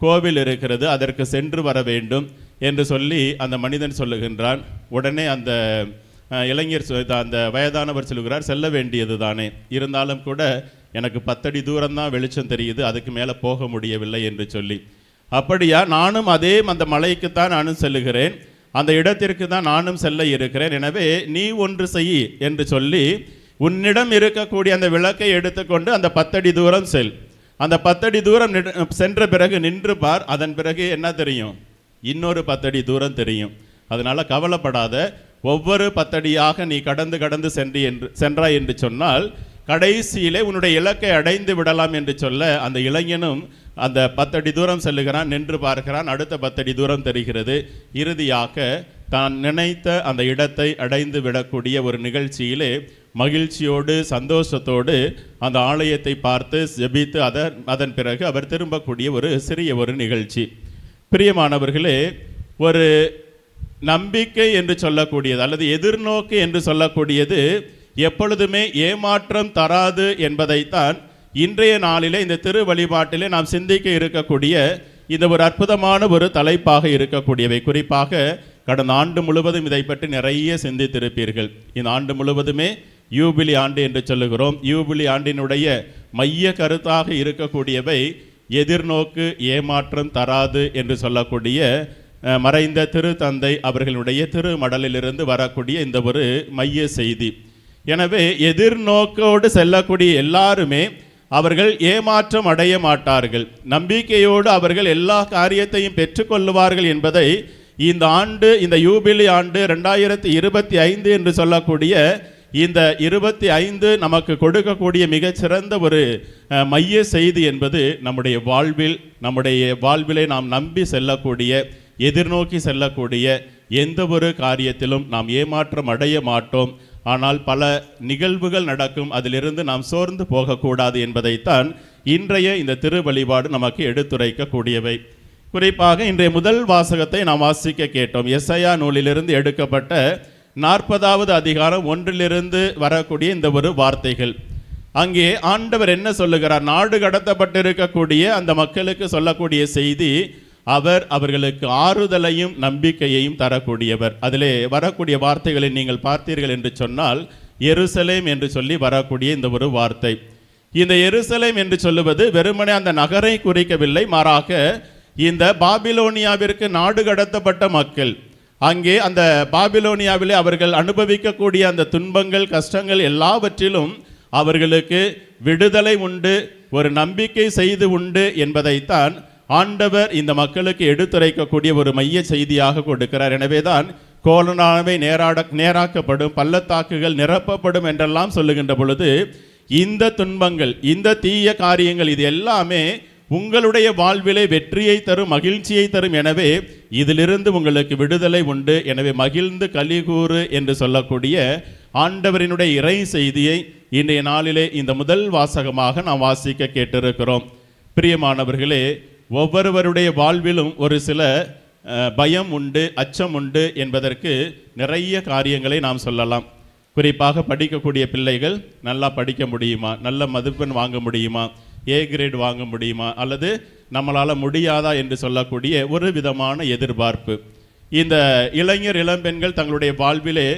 கோவில் இருக்கிறது, அதற்கு சென்று வர வேண்டும் என்று சொல்லி அந்த மனிதன் சொல்லுகின்றான். உடனே அந்த இளைஞர் அந்த வயதானவர் சொல்லுகிறார், செல்ல வேண்டியது தானே, இருந்தாலும் கூட எனக்கு 10 அடி தூரம்தான் வெளிச்சம் தெரியுது, அதுக்கு மேலே போக முடியவில்லை என்று சொல்லி. அப்படியா, நானும் அதே அந்த மலைக்குத்தான் நானும் செல்லுகிறேன், அந்த இடத்திற்கு தான் நானும் செல்ல இருக்கிறேன், எனவே நீ ஒன்று செய் என்று சொல்லி உன்னிடம் இருக்கக்கூடிய அந்த விளக்கை எடுத்துக்கொண்டு அந்த 10 அடி தூரம் செல். அந்த 10 அடி தூரம் சென்ற பிறகு நின்று பார், அதன் பிறகு என்ன தெரியும், இன்னொரு 10 அடி தூரம் தெரியும். அதனால் கவலைப்படாத, ஒவ்வொரு 10 அடியாக நீ கடந்து சென்றாய் என்று சொன்னால் கடைசியிலே உன்னுடைய இலக்கை அடைந்து விடலாம் என்று சொல்ல அந்த இளைஞனும் அந்த 10 அடி தூரம் செல்லுகிறான், நின்று பார்க்கிறான், அடுத்த 10 அடி தூரம் தெரிகிறது. இறுதியாக தான் நினைத்த அந்த இடத்தை அடைந்து விடக்கூடிய ஒரு நிகழ்ச்சியிலே மகிழ்ச்சியோடு சந்தோஷத்தோடு அந்த ஆலயத்தை பார்த்து ஜெபித்து அதன் பிறகு அவர் திரும்பக்கூடிய ஒரு சிறிய ஒரு நிகழ்ச்சி. பிரியமானவர்களே, ஒரு நம்பிக்கை என்று சொல்லக்கூடியது அல்லது எதிர்நோக்கு என்று சொல்லக்கூடியது எப்பொழுதுமே ஏமாற்றம் தராது என்பதைத்தான் இன்றைய நாளிலே இந்த திரு வழிபாட்டிலே நாம் சிந்திக்க இருக்கக்கூடிய இந்த ஒரு அற்புதமான ஒரு தலைப்பாக இருக்கக்கூடியவை. குறிப்பாக கடந்த ஆண்டு முழுவதும் இதை பற்றி நிறைய சிந்தித்திருப்பீர்கள். இந்த ஆண்டு முழுவதுமே யூபிலி ஆண்டு என்று சொல்லுகிறோம். யூபிலி ஆண்டினுடைய மைய கருத்தாக இருக்கக்கூடியவை எதிர்நோக்கு, ஏமாற்றம் தராது என்று சொல்லக்கூடிய மறைந்த திருத்தந்தை அவர்களுடைய திருமடலிலிருந்து வரக்கூடிய இந்த ஒரு மைய செய்தி. எனவே எதிர்நோக்கோடு செல்லக்கூடிய எல்லாருமே அவர்கள் ஏமாற்றம் அடைய மாட்டார்கள். நம்பிக்கையோடு அவர்கள் எல்லா காரியத்தையும் பெற்றுக்கொள்ளுவார்கள் என்பதை இந்த ஆண்டு, இந்த யூபிலி ஆண்டு 2025 என்று சொல்லக்கூடிய இந்த 25 நமக்கு கொடுக்கக்கூடிய மிகச்சிறந்த ஒரு மைய செய்தி என்பது நம்முடைய வாழ்விலே நாம் நம்பி செல்லக்கூடிய, எதிர்நோக்கி செல்லக்கூடிய எந்த ஒரு காரியத்திலும் நாம் ஏமாற்றம் அடைய மாட்டோம். ஆனால் பல நிகழ்வுகள் நடக்கும், அதிலிருந்து நாம் சோர்ந்து போகக்கூடாது என்பதைத்தான் இன்றைய இந்த திரு வழிபாடு நமக்கு எடுத்துரைக்கக்கூடியவை. குறிப்பாக இன்றைய முதல் வாசகத்தை நாம் வாசிக்க கேட்டோம். எசையா நூலிலிருந்து எடுக்கப்பட்ட 40வது அதிகாரம் 1 வரக்கூடிய இந்த ஒரு வார்த்தைகள். அங்கே ஆண்டவர் என்ன சொல்லுகிறார்? நாடு கடத்தப்பட்டிருக்கக்கூடிய அந்த மக்களுக்கு சொல்லக்கூடிய செய்தி, அவர்களுக்கு ஆறுதலையும் நம்பிக்கையையும் தரக்கூடியவர். அதிலே வரக்கூடிய வார்த்தைகளை நீங்கள் பார்த்தீர்கள் என்று சொன்னால், எருசலேம் என்று சொல்லி வரக்கூடிய இந்த ஒரு வார்த்தை. இந்த எருசலேம் என்று சொல்லுவது வெறுமனே அந்த நகரை குறிக்கவில்லை, மாறாக இந்த பாபிலோனியாவிற்கு நாடு கடத்தப்பட்ட மக்கள், அங்கே அந்த பாபிலோனியாவிலே அவர்கள் அனுபவிக்கக்கூடிய அந்த துன்பங்கள், கஷ்டங்கள் எல்லாவற்றிலும் அவர்களுக்கு விடுதலை உண்டு, ஒரு நம்பிக்கை செய்து உண்டு என்பதைத்தான் ஆண்டவர் இந்த மக்களுக்கு எடுத்துரைக்கக்கூடிய ஒரு மைய செய்தியாக கொடுக்கிறார். எனவேதான் கோலனானவை நேராக்கப்படும், பள்ளத்தாக்குகள் நிரப்பப்படும் என்றெல்லாம் சொல்லுகின்ற பொழுது, இந்த துன்பங்கள், இந்த தீய காரியங்கள், இது எல்லாமே உங்களுடைய வாழ்விலே வெற்றியை தரும், மகிழ்ச்சியை தரும். எனவே இதிலிருந்து உங்களுக்கு விடுதலை உண்டு. எனவே மகிழ்ந்து கலிகூறு என்று சொல்லக்கூடிய ஆண்டவரினுடைய இறை செய்தியை இன்றைய நாளிலே இந்த முதல் வாசகமாக நாம் வாசிக்க கேட்டிருக்கிறோம். பிரியமானவர்களே, ஒவ்வொருவருடைய வாழ்விலும் ஒரு சில பயம் உண்டு, அச்சம் உண்டு என்பதற்கு நிறைய காரியங்களை நாம் சொல்லலாம். குறிப்பாக படிக்கக்கூடிய பிள்ளைகள் நல்லா படிக்க முடியுமா, நல்ல மதிப்பெண் வாங்க முடியுமா, ஏ கிரேட் வாங்க முடியுமா, அல்லது நம்மளால் முடியாதா என்று சொல்லக்கூடிய ஒரு விதமான எதிர்பார்ப்பு. இந்த இளைஞர் இளம்பெண்கள் தங்களுடைய வாழ்விலே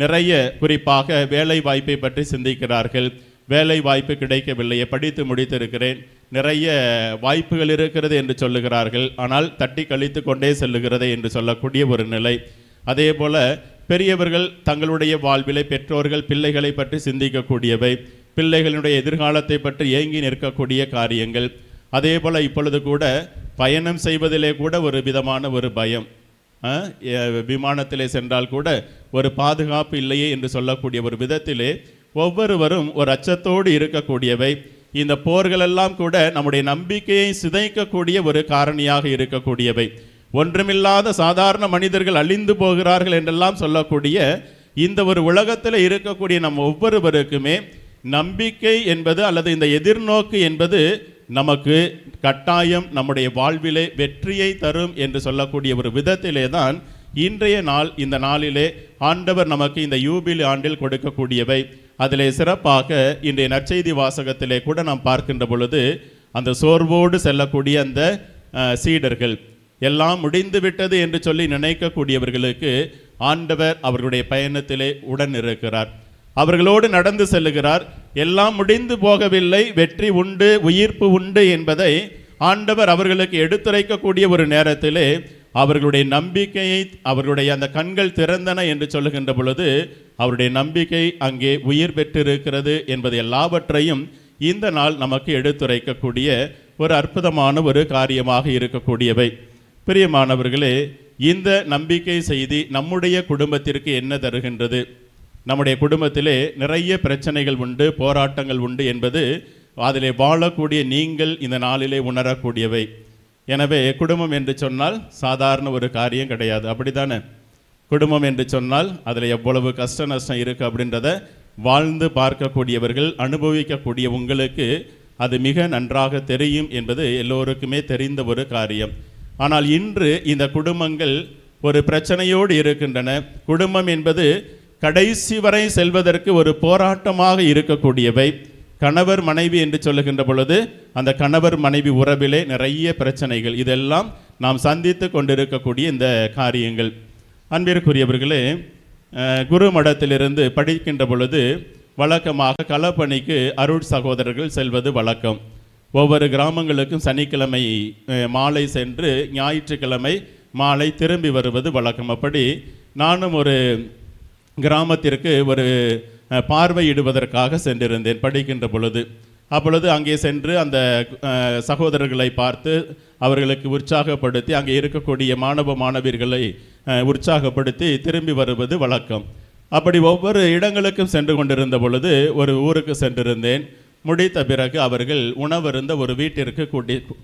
நிறைய, குறிப்பாக வேலை வாய்ப்பை பற்றி சிந்திக்கிறார்கள். வேலை வாய்ப்பு கிடைக்கவில்லையே, படித்து முடித்திருக்கிறேன், நிறைய வாய்ப்புகள் இருக்கிறது என்று சொல்லுகிறார்கள், ஆனால் தட்டி கழித்து கொண்டே செல்லுகிறதே என்று சொல்லக்கூடிய ஒரு நிலை. அதே போல பெரியவர்கள் தங்களுடைய வாழ்விலை பெற்றோர்கள் பிள்ளைகளை பற்றி சிந்திக்கக்கூடியவை, பிள்ளைகளுடைய எதிர்காலத்தை பற்றி ஏங்கி நிற்கக்கூடிய காரியங்கள். அதே போல் இப்பொழுது கூட பயணம் செய்வதிலே கூட ஒரு விதமான ஒரு பயம். விமானத்திலே சென்றால் கூட ஒரு பாதுகாப்பு இல்லையே என்று சொல்லக்கூடிய ஒரு விதத்திலே ஒவ்வொருவரும் ஒரு அச்சத்தோடு இருக்கக்கூடியவை. இந்த போர்களெல்லாம் கூட நம்முடைய நம்பிக்கையை சிதைக்கக்கூடிய ஒரு காரணியாக இருக்கக்கூடியவை. ஒன்றுமில்லாத சாதாரண மனிதர்கள் அழிந்து போகிறார்கள் என்றெல்லாம் சொல்லக்கூடிய இந்த ஒரு உலகத்தில் இருக்கக்கூடிய நம் ஒவ்வொருவருக்குமே நம்பிக்கை என்பது, அல்லது இந்த எதிர்நோக்கு என்பது நமக்கு கட்டாயம் நம்முடைய வாழ்விலே வெற்றியை தரும் என்று சொல்லக்கூடிய ஒரு விதத்திலே தான் இன்றைய நாள், இந்த நாளிலே ஆண்டவர் நமக்கு இந்த யூபிலி ஆண்டில் கொடுக்கக்கூடியவை. அதிலே சிறப்பாக இன்றைய நற்செய்தி வாசகத்திலே கூட நாம் பார்க்கின்ற பொழுது, அந்த சோர்வோடு செல்லக்கூடிய அந்த சீடர்கள், எல்லாம் முடிந்து விட்டது என்று சொல்லி நினைக்கக்கூடியவர்களுக்கு ஆண்டவர் அவர்களுடைய பயணத்திலே உடன் இருக்கிறார், அவர்களோடு நடந்து செல்லுகிறார். எல்லாம் முடிந்து போகவில்லை, வெற்றி உண்டு, உயிர்ப்பு உண்டு என்பதை ஆண்டவர் அவர்களுக்கு எடுத்துரைக்கக்கூடிய ஒரு நேரத்திலே அவர்களுடைய நம்பிக்கையை, அவர்களுடைய அந்த கண்கள் திறந்தன என்று சொல்லுகின்ற பொழுது அவருடைய நம்பிக்கை அங்கே உயிர் பெற்றிருக்கிறது என்பது எல்லாவற்றையும் இந்த நாள் நமக்கு எடுத்துரைக்கக்கூடிய ஒரு அற்புதமான ஒரு காரியமாக இருக்கக்கூடியவை. பிரியமானவர்களே, இந்த நம்பிக்கை செய்தி நம்முடைய குடும்பத்திற்கு என்ன தருகின்றது? நம்முடைய குடும்பத்திலே நிறைய பிரச்சனைகள் உண்டு, போராட்டங்கள் உண்டு என்பது அதிலே வாழக்கூடிய நீங்கள் இந்த நாளிலே உணரக்கூடியவை. எனவே குடும்பம் என்று சொன்னால் சாதாரண ஒரு காரியம் கிடையாது, அப்படித்தானே? குடும்பம் என்று சொன்னால் அதில் எவ்வளவு கஷ்ட நஷ்டம் இருக்குது அப்படின்றத வாழ்ந்து பார்க்கக்கூடியவர்கள், அனுபவிக்கக்கூடிய உங்களுக்கு அது மிக நன்றாக தெரியும் என்பது எல்லோருக்குமே தெரிந்த ஒரு காரியம். ஆனால் இன்று இந்த குடும்பங்கள் ஒரு பிரச்சனையோடு இருக்கின்றன. குடும்பம் என்பது கடைசி வரை செல்வதற்கு ஒரு போராட்டமாக இருக்கக்கூடியவை. கணவர் மனைவி என்று சொல்லுகின்ற பொழுது அந்த கணவர் மனைவி உறவிலே நிறைய பிரச்சனைகள், இதெல்லாம் நாம் சந்தித்து கொண்டிருக்கக்கூடிய இந்த காரியங்கள். அன்பிற்குரியவர்களே, குரு மடத்திலிருந்து படிக்கின்ற பொழுது வழக்கமாக களப்பணிக்கு அருள் சகோதரர்கள் செல்வது வழக்கம். ஒவ்வொரு கிராமங்களுக்கும் சனிக்கிழமை மாலை சென்று ஞாயிற்றுக்கிழமை மாலை திரும்பி வருவது வழக்கம். அப்படி நானும் ஒரு கிராமத்திற்கு ஒரு பார்வையிடுவதற்காக சென்றிருந்தேன் படிக்கின்ற பொழுது. அப்பொழுது அங்கே சென்று அந்த சகோதரர்களை பார்த்து அவர்களுக்கு உற்சாகப்படுத்தி அங்கே இருக்கக்கூடிய மாணவ மாணவியர்களை உற்சாகப்படுத்தி திரும்பி வருவது வழக்கம். அப்படி ஒவ்வொரு இடங்களுக்கும் சென்று கொண்டிருந்த பொழுது ஒரு ஊருக்கு சென்றிருந்தேன். முடித்த பிறகு அவர்கள் உணவருந்த ஒரு வீட்டிற்கு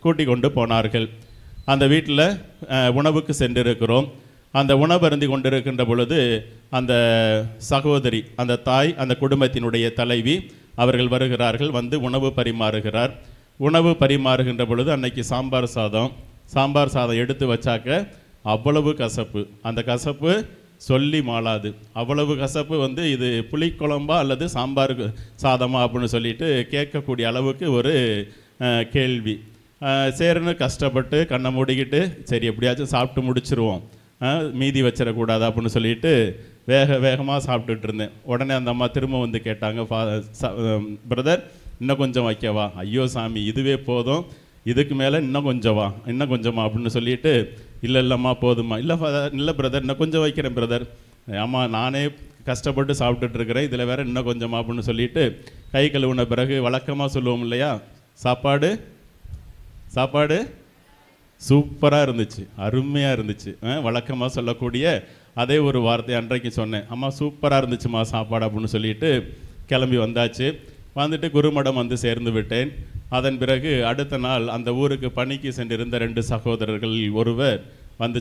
கூட்டி கொண்டு போனார்கள். அந்த வீட்டில் உணவுக்கு சென்றிருக்கிறோம். அந்த உணவருந்தி கொண்டிருக்கின்ற பொழுது அந்த சகோதரி, அந்த தாய், அந்த குடும்பத்தினுடைய தலைவி அவர்கள் வருகிறார்கள். வந்து உணவு பரிமாறுகிறார். உணவு பரிமாறுகின்ற பொழுது அன்னைக்கு சாம்பார் சாதம் எடுத்து வச்சாக்க அவ்வளவு கசப்பு. அந்த கசப்பு சொல்லி மாளாது. அவ்வளவு கசப்பு. இது புளிக்குழம்பா அல்லது சாம்பார் சாதமா அப்படின்னு சொல்லிட்டு கேட்கக்கூடிய அளவுக்கு ஒரு கேள்வி. சேருன்னு கஷ்டப்பட்டு கண்ணை மூடிக்கிட்டு சரி எப்படியாச்சும் சாப்பிட்டு முடிச்சிருவோம், மீதி வச்சிடக்கூடாது அப்படின்னு சொல்லிட்டு வேகமாக சாப்பிட்டுட்டு இருந்தேன். உடனே அந்த அம்மா திரும்ப கேட்டாங்க, பிரதர் இன்னும் கொஞ்சம் வைக்கவா? ஐயோ சாமி இதுவே போதும், இதுக்கு மேலே இன்னும் கொஞ்சமா அப்படின்னு சொல்லிட்டு இல்லைம்மா போதுமா? இல்லை பிரதர் இன்னும் கொஞ்சம் வைக்கிறேன் பிரதர். ஆமாம் நானே கஷ்டப்பட்டு சாப்பிட்டுட்டு இருக்கிறேன், இதில் வேற இன்னும் கொஞ்சமா அப்படின்னு சொல்லிட்டு கை கழுவுன பிறகு வழக்கமாக சொல்லுவோம் இல்லையா, சாப்பாடு சூப்பராக இருந்துச்சு, அருமையாக இருந்துச்சு. வழக்கமாக சொல்லக்கூடிய அதே ஒரு வார்த்தை அன்றைக்கு சொன்னேன். அம்மா சூப்பராக இருந்துச்சுமா சாப்பாடு அப்படின்னு சொல்லிட்டு கிளம்பி வந்தாச்சு. வந்துட்டு குருமடம் சேர்ந்து விட்டேன். அதன் பிறகு அடுத்த நாள் அந்த ஊருக்கு பணிக்கு சென்றிருந்த 2 சகோதரர்கள் ஒருவர்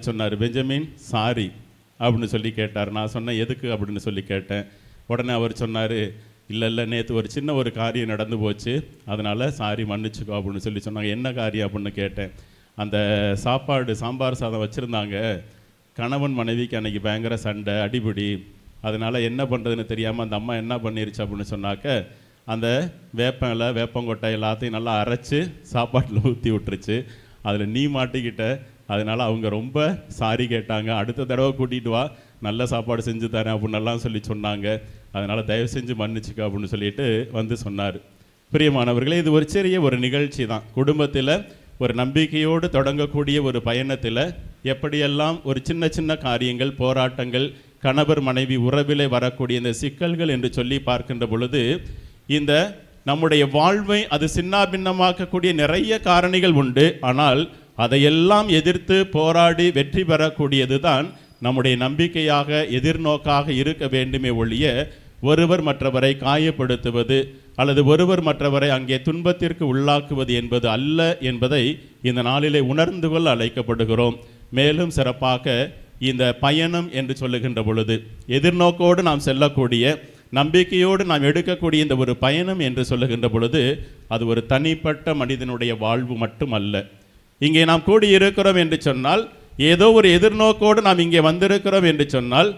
சொன்னார், பெஞ்சமின் சாரி அப்படின்னு சொல்லி கேட்டார். நான் சொன்னேன் எதுக்கு அப்படின்னு சொல்லி கேட்டேன். உடனே அவர் சொன்னார், இல்லை நேற்று ஒரு சின்ன ஒரு காரியம் நடந்து போச்சு, அதனால் சாரி மன்னிச்சுக்கோ அப்படின்னு சொல்லி சொன்னாங்க. என்ன காரியம் அப்படின்னு கேட்டேன். அந்த சாம்பார் சாதம் வச்சுருந்தாங்க, கணவன் மனைவிக்கு அன்றைக்கி பயங்கர சண்டை அடிபிடி, அதனால் என்ன பண்ணுறதுன்னு தெரியாமல் அந்த அம்மா என்ன பண்ணிருச்சு அப்படின்னு சொன்னாக்க அந்த வேப்பலை வேப்பங்கொட்டை எல்லாத்தையும் நல்லா அரைச்சி சாப்பாட்டில் ஊற்றி விட்டுருச்சு. அதில் நீ மாட்டிக்கிட்ட, அதனால் அவங்க ரொம்ப சாரி கேட்டாங்க. அடுத்த தடவை கூட்டிகிட்டு வா, நல்ல சாப்பாடு செஞ்சு தரேன் அப்படின்னெல்லாம் சொல்லி சொன்னாங்க. அதனால் தயவு செஞ்சு மன்னிச்சுக்க அப்படின்னு சொல்லிட்டு சொன்னார். பிரியமானவர்களே, இது ஒரு சிறிய ஒரு நிகழ்ச்சி தான். குடும்பத்தில் ஒரு நம்பிக்கையோடு தொடங்கக்கூடிய ஒரு பயணத்தில் எப்படியெல்லாம் ஒரு சின்ன சின்ன காரியங்கள், போராட்டங்கள், கணவர் மனைவி உறவிலே வரக்கூடிய இந்த சிக்கல்கள் என்று சொல்லி பார்க்கின்ற பொழுது இந்த நம்முடைய வாழ்வை அது சின்னாபின்னமாக்கக்கூடிய நிறைய காரணிகள் உண்டு. ஆனால் அதையெல்லாம் எதிர்த்து போராடி வெற்றி பெறக்கூடியது தான் நம்முடைய நம்பிக்கையாக எதிர்நோக்காக இருக்க வேண்டுமே ஒழிய ஒருவர் மற்றவரை காயப்படுத்துவது அல்லது ஒருவர் மற்றவரை அங்கே துன்பத்திற்கு உள்ளாக்குவது என்பது அல்ல என்பதை இந்த நாளிலே உணர்ந்து கொள்ள அழைக்கப்படுகிறோம். மேலும் சிறப்பாக இந்த பயணம் என்று சொல்லுகின்ற பொழுது எதிர்நோக்கோடு நாம் செல்லக்கூடிய, நம்பிக்கையோடு நாம் எடுக்கக்கூடிய இந்த ஒரு பயணம் என்று சொல்லுகின்ற பொழுது அது ஒரு தனிப்பட்ட மனிதனுடைய வாழ்வு மட்டும் அல்ல. இங்கே நாம் கூடியிருக்கிறோம் என்று சொன்னால், ஏதோ ஒரு எதிர்நோக்கோடு நாம் இங்கே வந்திருக்கிறோம் என்று சொன்னால்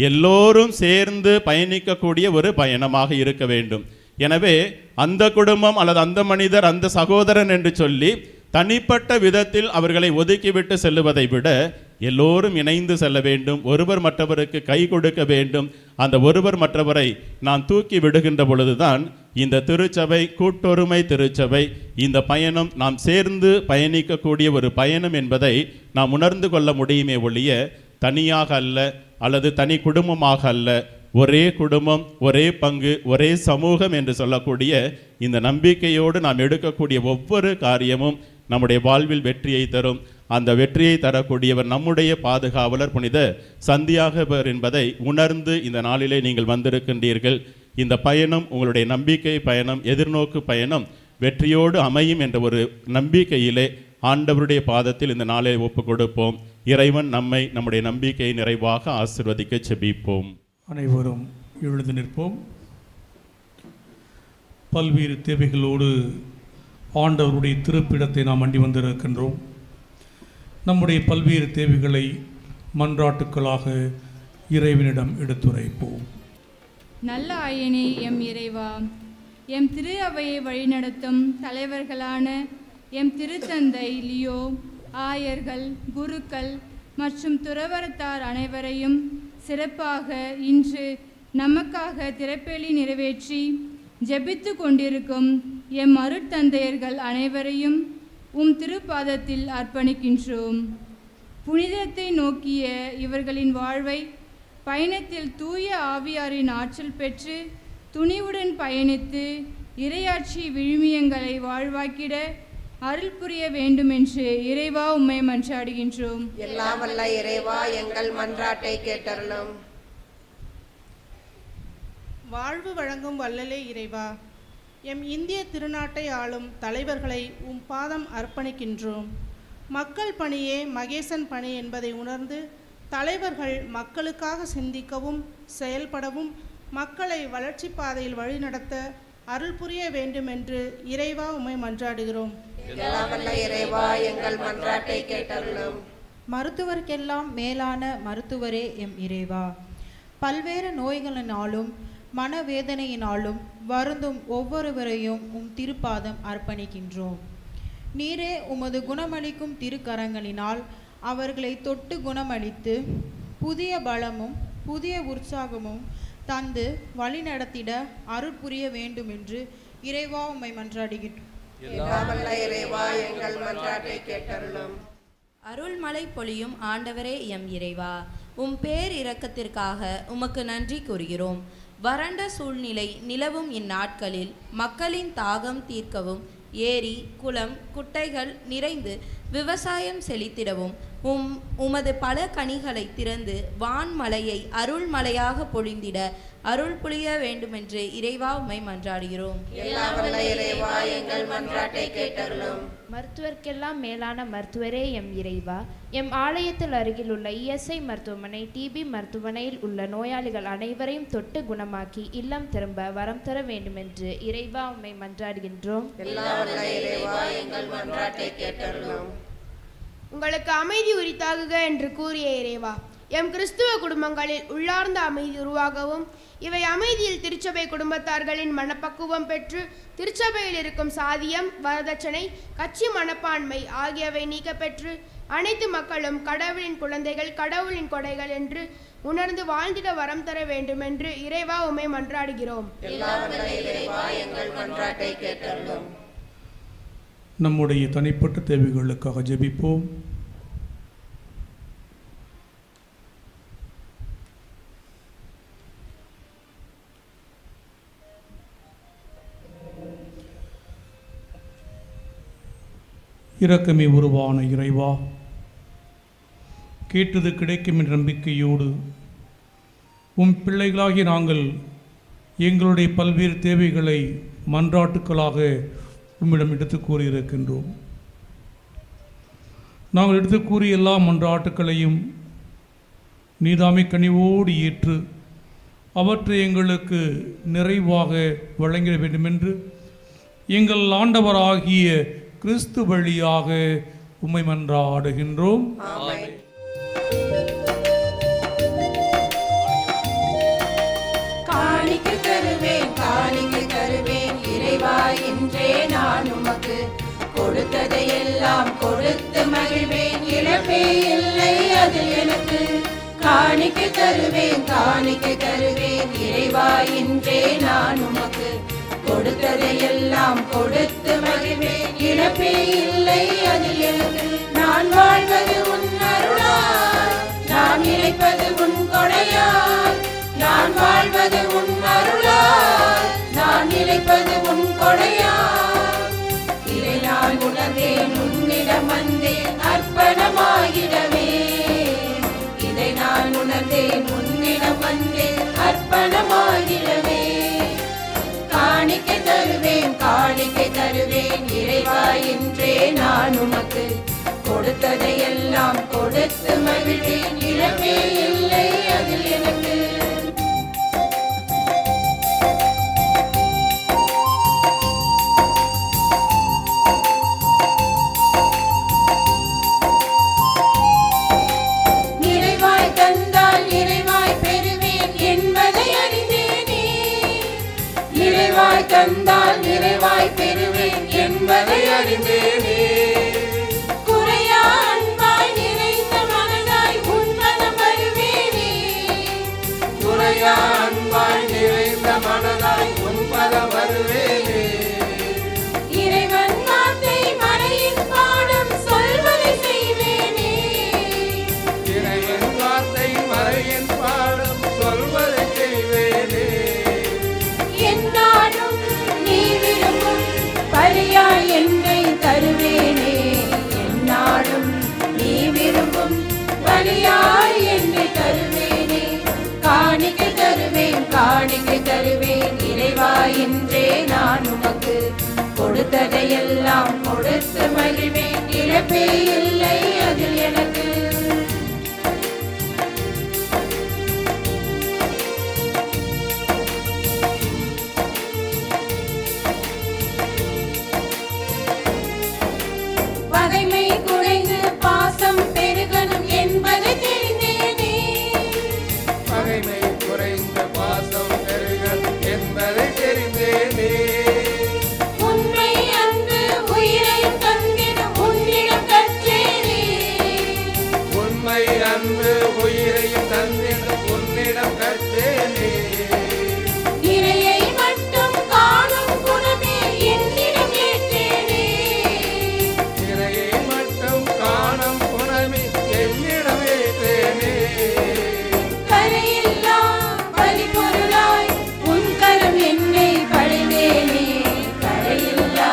எல்லோரும் சேர்ந்து பயணிக்கக்கூடிய ஒரு பயணமாக இருக்க வேண்டும். எனவே அந்த குடும்பம் அல்லது அந்த மனிதர், அந்த சகோதரன் என்று சொல்லி தனிப்பட்ட விதத்தில் அவர்களை ஒதுக்கிவிட்டு செல்லுவதை விட எல்லோரும் இணைந்து செல்ல வேண்டும். ஒருவர் மற்றவருக்கு கை கொடுக்க வேண்டும். அந்த ஒருவர் மற்றவரை நாம் தூக்கி விடுகின்ற பொழுதுதான் இந்த திருச்சபை கூட்டொருமை திருச்சபை, இந்த பயணம் நாம் சேர்ந்து பயணிக்கக்கூடிய ஒரு பயணம் என்பதை நாம் உணர்ந்து கொள்ள முடியுமே ஒழிய தனியாக அல்ல, அல்லது தனி குடும்பமாக அல்ல. ஒரே குடும்பம், ஒரே பங்கு, ஒரே சமூகம் என்று சொல்லக்கூடிய இந்த நம்பிக்கையோடு நாம் எடுக்கக்கூடிய ஒவ்வொரு காரியமும் நம்முடைய வாழ்வில் வெற்றியை தரும். அந்த வெற்றியை தரக்கூடியவர் நம்முடைய பாதுகாவலர் புனித சந்தியாகவர் என்பதை உணர்ந்து இந்த நாளிலே நீங்கள் வந்திருக்கின்றீர்கள். இந்த பயணம் உங்களுடைய நம்பிக்கை பயணம், எதிர்நோக்கு பயணம் வெற்றியோடு அமையும் என்ற ஒரு நம்பிக்கையிலே ஆண்டவருடைய பாதத்தில் இந்த நாளை ஒப்பு கொடுப்போம். இறைவன் நம்மை, நம்முடைய நம்பிக்கையை நிறைவாக ஆசீர்வதிக்க செபிப்போம். அனைவரும் எழுந்து நிற்போம். பல்வேறு தேவைகளோடு ஆண்டவருடைய திருப்பிடத்தை நாம் அண்டி வந்திருக்கின்றோம். நம்முடைய பல்வேறு தேவைகளை மன்றாட்டுக்களாக இறைவனிடம் எடுத்துரைப்போம். நல்ல ஆயனே எம் இறைவா, எம் திரு அவையை வழிநடத்தும் தலைவர்களான எம் திருத்தந்தை லியோ, ஆயர்கள், குருக்கள் மற்றும் துறவரத்தார் அனைவரையும் சிறப்பாக இன்று நமக்காக திறப்பேலி நிறைவேற்றி ஜெபித்து கொண்டிருக்கும் எம் அருட்தந்தையர்கள் அனைவரையும் உம் திருப்பாதத்தில் அர்ப்பணிக்கின்றோம். புனிதத்தை நோக்கிய இவர்களின் வாழ்வை பயணத்தில் தூய ஆவியாரின் ஆற்றல் பெற்று துணிவுடன் பயணித்து இறையாட்சி விழுமியங்களை வாழ்வாக்கிட அருள் புரிய வேண்டுமென்று இறைவா உம்மை மன்றாடுகின்றோம். எல்லாம் வல்ல இறைவா எங்கள் மன்றாட்டை கேட்டருளும். வாழ்வு வழங்கும் வல்லலே இறைவா, எம் இந்திய திருநாட்டை ஆளும் தலைவர்களை உம் பாதம் அர்ப்பணிக்கின்றோம். மக்கள் பணியே மகேசன் பணி என்பதை உணர்ந்து தலைவர்கள் மக்களுக்காக சிந்திக்கவும் செயல்படவும் மக்களை வளர்ச்சி பாதையில் வழிநடத்த அருள் புரிய வேண்டுமென்று இறைவா உம்மை மன்றாடுகிறோம். எல்லாம் வல்ல இறைவா எங்கள் மன்றாட்டை கேட்டருளும். மருத்துவர்க்கெல்லாம் மேலான மருத்துவரே எம் இறைவா, பல்வேறு நோய்களினாலும் மனவேதனையினாலும் வருந்தும் ஒவ்வொருவரையும் உம் திருப்பாதம் அர்ப்பணிக்கின்றோம். நீரே உமது குணமளிக்கும் திருக்கரங்களினால் அவர்களை தொட்டு குணமளித்து புதிய பலமும் புதிய உற்சாகமும் தந்து வழிநடத்திட அருள் புரிய வேண்டுமென்று இறைவா உம்மை மன்றாடுகின்றோம். எல்லாம் வல்ல இறைவா எங்கள் மன்றாட்டை கேட்டருளும். அருள்மழை பொழியும் ஆண்டவரே எம் இறைவா, உம் பேர் இரக்கத்திற்காக உமக்கு நன்றி கூறுகிறோம். வறண்ட சூழ்நிலை நிலவும் இந்நாட்களில் மக்களின் தாகம் தீர்க்கவும் ஏரி குளம் குட்டைகள் நிறைந்து விவசாயம் செழித்திடவும் உமது பல கனிகளை திறந்து வான்மலையை அருள்மலையாக பொழிந்திட அருள் புரிய வேண்டுமென்று இறைவா உம்மை மன்றாடுகிறோம். எல்லாம் வல்ல இறைவா எங்கள் மன்றாட்டை கேட்டருளும். மருத்துவர்க்கெல்லாம் மேலான மருத்துவரே எம் இறைவா, எம் ஆலயத்தில் அருகில் உள்ள இஎஸ்ஐ மருத்துவமனை டிபி மருத்துவமனையில் உள்ள நோயாளிகள் அனைவரையும் தொட்டு குணமாக்கி இல்லம் திரும்ப வரம் தர வேண்டுமென்று இறைவா உம்மை மன்றாடுகின்றோம். எல்லாம் வல்ல இறைவா எங்கள் மன்றாட்டை கேட்டருளும். உங்களுக்கு அமைதி உரித்தாகுக என்று கூறிய இறைவா, எம் கிறிஸ்துவ குடும்பங்களில் உள்ளார்ந்த அமைதி உருவாகவும் இவை அமைதியில் திருச்சபை குடும்பத்தார்களின் மனப்பக்குவம் பெற்று திருச்சபையில் இருக்கும் சாதியம் வரதட்சணை கட்சி மனப்பான்மை ஆகியவை நீக்கப்பெற்று அனைத்து மக்களும் கடவுளின் குழந்தைகள் கடவுளின் கொடைகள் என்று உணர்ந்து வாழ்ந்திட வரம் தர வேண்டுமென்று இறைவா உம்மை மன்றாடுகிறோம். நம்முடைய தனிப்பட்ட தேவைகளுக்காக ஜெபிப்போம். இரக்கமே உருவான இறைவா, கேட்டது கிடைக்கும் என்ற நம்பிக்கையோடு உம் பிள்ளைகளாகி நாங்கள் எங்களுடைய பல்வேறு தேவைகளை மன்றாட்டுக்களாக உம்மிடம் எடுத்து கூறியிருக்கின்றோம். நாங்கள் எடுத்து கூறிய எல்லா மன்றாட்டுக்களையும் நீதாமை கனிவோடு ஏற்று அவற்றை எங்களுக்கு நிறைவாக வழங்கிட வேண்டுமென்று எங்கள் ஆண்டவராகிய கிறிஸ்து வழியாக உம்மை மன்றாடுகின்றோம். காணிக்கை தருவேன் காணிக்கை தருவேன் இறைவா, இன்றே நான் உமக்கு கொடுத்ததையெல்லாம் கொடுத்து மகிழ்வேன், இழப்பே இல்லை அதில் எனக்கு. காணிக்கை தருவேன் காணிக்கை தருவேன் இறைவா, இன்றே நான் உமக்கு கொடுத்ததையெல்லாம் கொடுத்து மகிழ்வேன், இழப்பே இல்லை அதில் எனக்கு. நான் வாழ்வது உன் அருளால், நான் நினைப்பது உன் கொடையால். நான் வாழ்வது உன் அருளால், நான் நினைப்பது உன் கொடையால். இதை நான் உணர்ந்தேன், உன்னிடம் வந்தேன் அர்ப்பணமாகிடவே. இதை நான் உணர்ந்தேன், உன்னிடம் வந்தேன் அர்ப்பணமாகிடவே. காணிக்கை தருவேன் காணிக்கை தருவேன் இறைவா, இன்றே நான் உமக்கு கொடுத்ததையெல்லாம் கொடுத்து மகிழ்வேன், இழப்பே இல்லை அதில் எனக்கு. நிறைவாய் தந்தால் நிறைவாய் பெறுவேன் என்பதை அறிந்தேனே. நிறைவாய் தந்தால் நிறைவாய் பெறுவேன் என்பதை அறிந்தேனே. குறையா அன்பாய் நிறைந்த மனதாய் உன்மனம் வருவேனே. குறையா அன்பாய் நிறைந்த மனதாய் உன்மனம் வருவேனே. இறைவன் வார்த்தை மறையின் பாடம் சொல்வதை செய்வேனே. இறைவன் வார்த்தை மறையின் பாடம் சொல்வதை செய்வேனே. என்னாலும் நீ கொடுத்ததையெல்லாம் கொடுத்து மகிழ்வேன், இழப்பே இல்லை அதில் எனக்கு. பகைமை குறைந்து பாசம் பெருகணும் என்பதை தெரிந்தேனே. பகைமை குறைந்த பாசம் பெருகணும் என்பதை தெரிந்தேனே. உண்மை அன்பு உயிரையும் தந்திட உன்னிடம் கற்றேனே. உண்மை அன்பு உயிரையும் தந்திட உன்னிடம் கற்றேனே. இறையை மட்டும் காணும் குணமே என்னிடம் ஏற்றேனே. இறையை மட்டும் காணும் குணமே என்னிடம் ஏற்றேனே. கரையில்லா பலிபொருளாய் உன் கரம் என்னை படைத்தேனே. கரையில்லா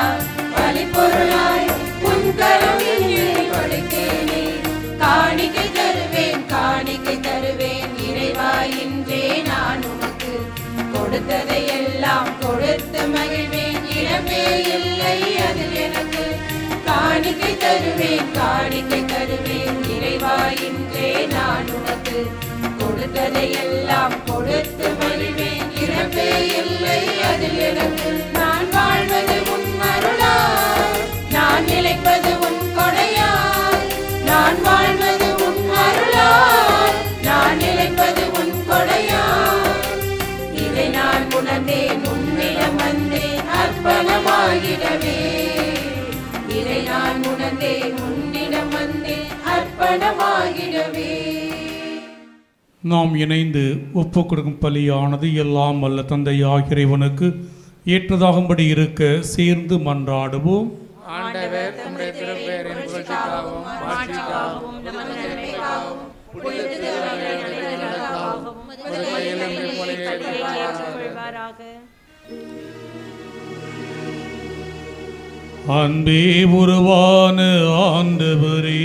பலிபொருளாய் உன் கரம் என்னை படைத்தேனே. காணிக்கை தருவேன், காணிக்கை தருவேன் இறைவா, இன்றே நான் உனக்கு கொடுத்ததையெல்லாம் கொடுத்து மகிழ்வேன், இழப்பே இல்லை அதில் எனக்கு. காணிக்கை தருவேன், காணிக்கை தருவேன் இறைவா, இன்றே நான் உனக்கு கொடுத்ததையெல்லாம் கொடுத்து மகிழ்வேன், இழப்பே இல்லை அதில் எனக்கு. நான் வாழ்வது உன் அருளால், நான் நிலைப்பது உன் கொடையால். நான் வாழ்வது உன் அருளால், நான் நிலைப்பது உன் கொடையால். இதை நான் உணர்ந்தேன், உன்னிடம் வந்தேன் அர்ப்பணமாகிடவே. இதை நான் உணர்ந்தேன், உன்னிடம் வந்தேன் அர்ப்பணமாகிடவே. நாம் இணைந்து ஒப்புக் கொடுக்கும் பலியானது எல்லாம் வல்ல தந்தையாகிய இறைவனுக்கு ஏற்றதாகும்படி இருக்க சேர்ந்து மன்றாடுவோம். ஆண்டவர் உம்முடைய திருப்பெயரின் புகழ்ச்சிக்காகவும் மாட்சிக்காகவும் நமது நன்மைக்காகவும் புனித திருவிழாவுக்காகவும் உமது கையில் இருந்து மொழியை ஏற்றுக்கொள்வாராக. அன்பே உருவான ஆண்டவரே,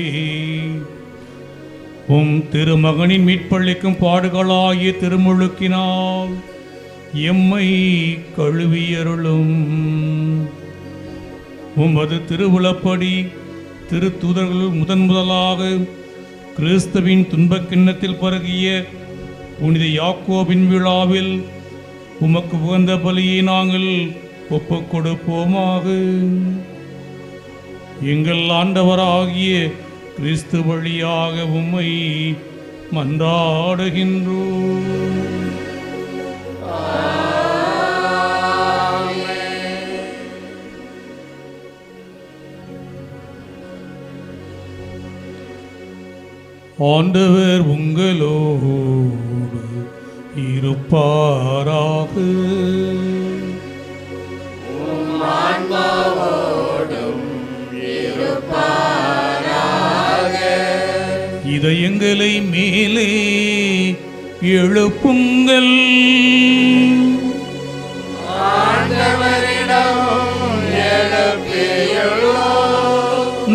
உம் திருமகனின் மீட்பளிக்கும் பாடுகளாகிய திருமுழுக்கினால் எம்மை கழுவியருளும். உமது திருவுளப்படி திருத்தூதர்கள் முதலாக கிறிஸ்துவின் துன்பக் கிண்ணத்தில் பருகிய புனித யாக்கோபின் விழாவில் உமக்கு உகந்த பலியை நாங்கள் ஒப்புக் கொடுப்போமாக. எங்கள் ஆண்டவராகிய கிறிஸ்து வழியாக உம்மை மன்றாடுகின்றோம். ஆண்டவர் உங்களோடு இருப்பாராக. இதயங்களை மேலே எழுப்புங்கள்.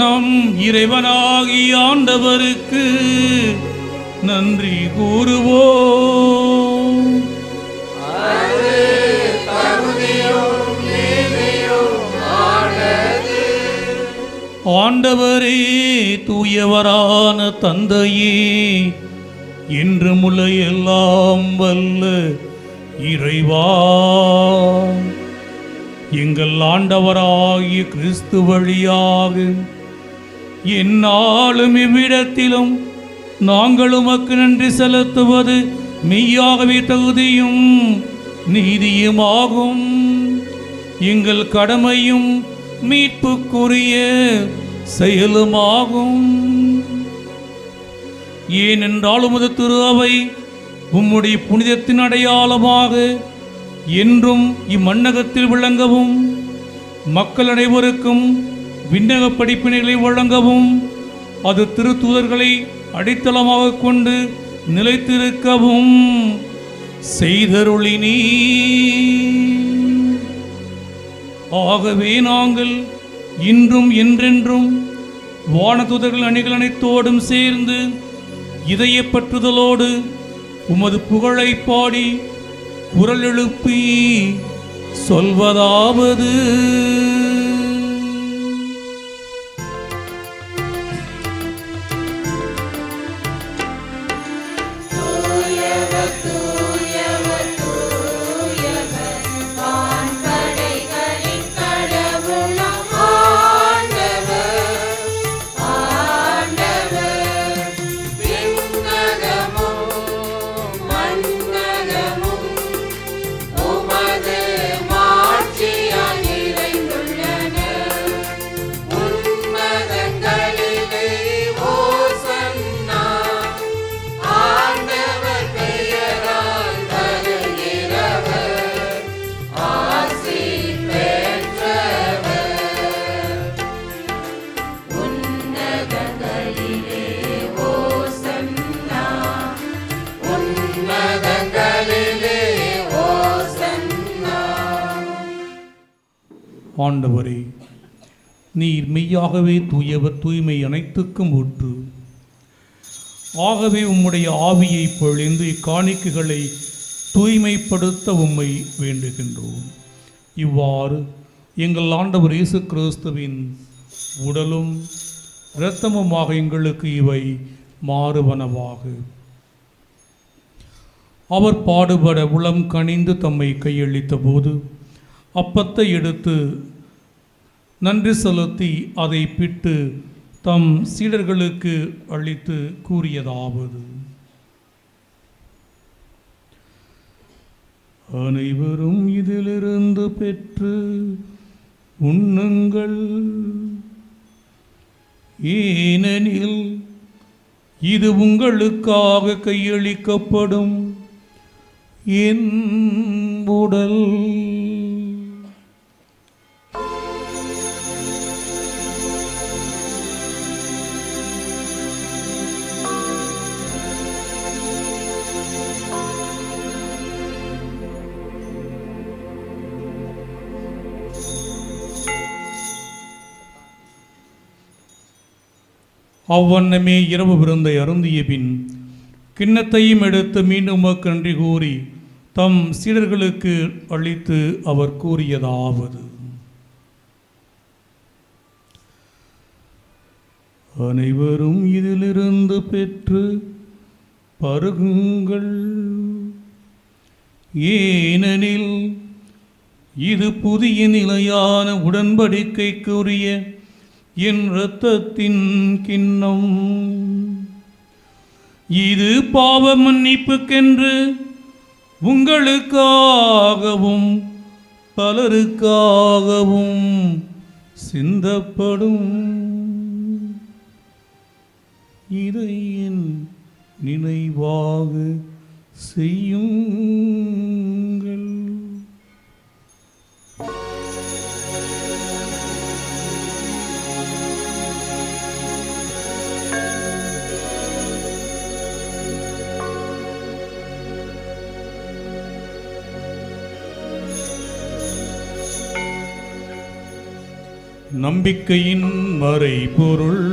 நம் இறைவனாகிய ஆண்டவருக்கு நன்றி கூறுவோம். ஆண்டவரே, தூயவரான தந்தையே, என்றும் உள்ள எல்லாம் வல்ல இறைவா, எங்கள் ஆண்டவராகிய கிறிஸ்து வழியாக எந்நாளும் இவ்விடத்திலும் நாங்கள் உமக்கு நன்றி செலுத்துவது மெய்யாகவே தகுதியும் நீதியுமாகும். எங்கள் கடமையும் மீட்புக்குரிய செயலுமாகும். ஏனென்றால் உமது திரு அவை உம்முடைய புனிதத்தின் அடையாளமாக என்றும் இம்மண்ணகத்தில் விளங்கவும், மக்கள் அனைவருக்கும் விண்ணக படிப்பினைகளை வழங்கவும், அது திருத்தூதர்களை அடித்தளமாக கொண்டு நிலைத்திருக்கவும் செய்தருளினீ. ஆகவே நாங்கள் இன்றும் என்றென்றும் வானதூதர்கள் அணிகள் அனைத்தோடும் சேர்ந்து இதய பற்றுதலோடு உமது புகழை பாடி குரல் எழுப்பி சொல்வதாவது: ஆண்டவரே, நீர் மெய்யாகவே தூயவர், தூய்மை அனைத்துக்கும் ஊற்று. ஆகவே உம்முடைய ஆவியை பொழிந்து இக்காணிக்கைகளை தூய்மைப்படுத்த உம்மை வேண்டுகின்றோம். இவ்வாறு எங்கள் ஆண்டவர் இயேசு கிறிஸ்துவின் உடலும் இரத்தமுமாக எங்களுக்கு இவை மாறுவனவாக. அவர் பாடுபட உளம் கனிந்து தம்மை கையளித்த போது அப்பத்தை எடுத்து நன்றி செலுத்தி அதை பிட்டு தம் சீடர்களுக்கு அளித்து கூறியதாவது: அனைவரும் இதிலிருந்து பெற்று உண்ணுங்கள், ஏனெனில் இது உங்களுக்காக கையளிக்கப்படும் என் உடல். அவ்வண்ணமே இரவு விருந்தை அருந்திய பின் கிண்ணத்தையும் எடுத்து மீண்டும் உமக்கு நன்றி கூறி தம் சீடர்களுக்கு அளித்து அவர் கூறியதாவது: அனைவரும் இதிலிருந்து பெற்று பருகுங்கள், ஏனெனில் இது புதிய நிலையான உடன்படிக்கைக்குரிய என் இரத்தத்தின் கிண்ணம். இது பாவ மன்னிப்புக்கென்று உங்களுக்காகவும் பலருக்காகவும் சிந்தப்படும். இதை என் நினைவாக செய்யுங்கள். நம்பிக்கையின் மறைபொருள்.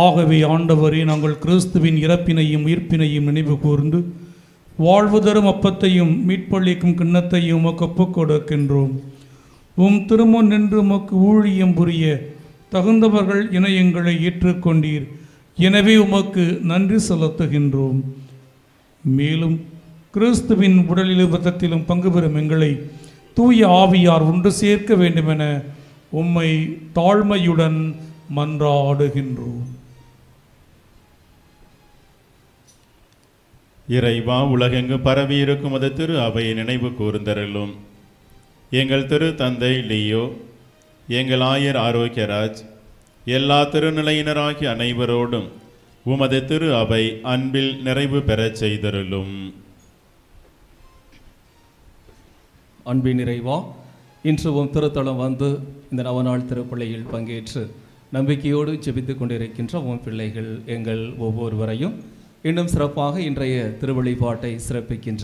ஆகவே ஆண்டவரே, நாங்கள் கிறிஸ்துவின் இறப்பினையும் உயிர்ப்பினையும் நினைவு கூர்ந்து வாழ்வு தரும் அப்பத்தையும் மீட்பளிக்கும் கிண்ணத்தையும் உமக்கு ஒப்புக் கொடுக்கின்றோம். உம் திருமுன் நின்று உமக்கு ஊழியம் புரிய தகுந்தவர்கள் என எங்களை ஏற்றுக்கொண்டீர். எனவே உமக்கு நன்றி செலுத்துகின்றோம். மேலும் கிறிஸ்துவின் உடலிலும் இரத்தத்திலும் பங்கு பெறும் எங்களை தூய ஆவியார் ஒன்று சேர்க்க வேண்டுமென உம்மை தாழ்மையுடன் மன்றாடுகின்றோம். இறைவா, உலகெங்கு பரவி இருக்கும் அது திரு அவையை நினைவு கூர்ந்தருளும். எங்கள் திரு தந்தை லியோ, எங்கள் ஆயர் ஆரோக்கியராஜ், எல்லா திருநிலையினராகிய அனைவரோடும் உமது திரு அவை அன்பில் நிறைவு பெறச் செய்தருளும். அன்பின் நிறைவா, இன்று உம் திருத்தலம் வந்து இந்த நவநாள் திருப்பள்ளியில் பங்கேற்று நம்பிக்கையோடு ஜெபித்து கொண்டிருக்கின்ற உம் பிள்ளைகள் எங்கள் ஒவ்வொருவரையும் இன்னும் சிறப்பாக இன்றைய திருவழிபாட்டை சிறப்பிக்கின்ற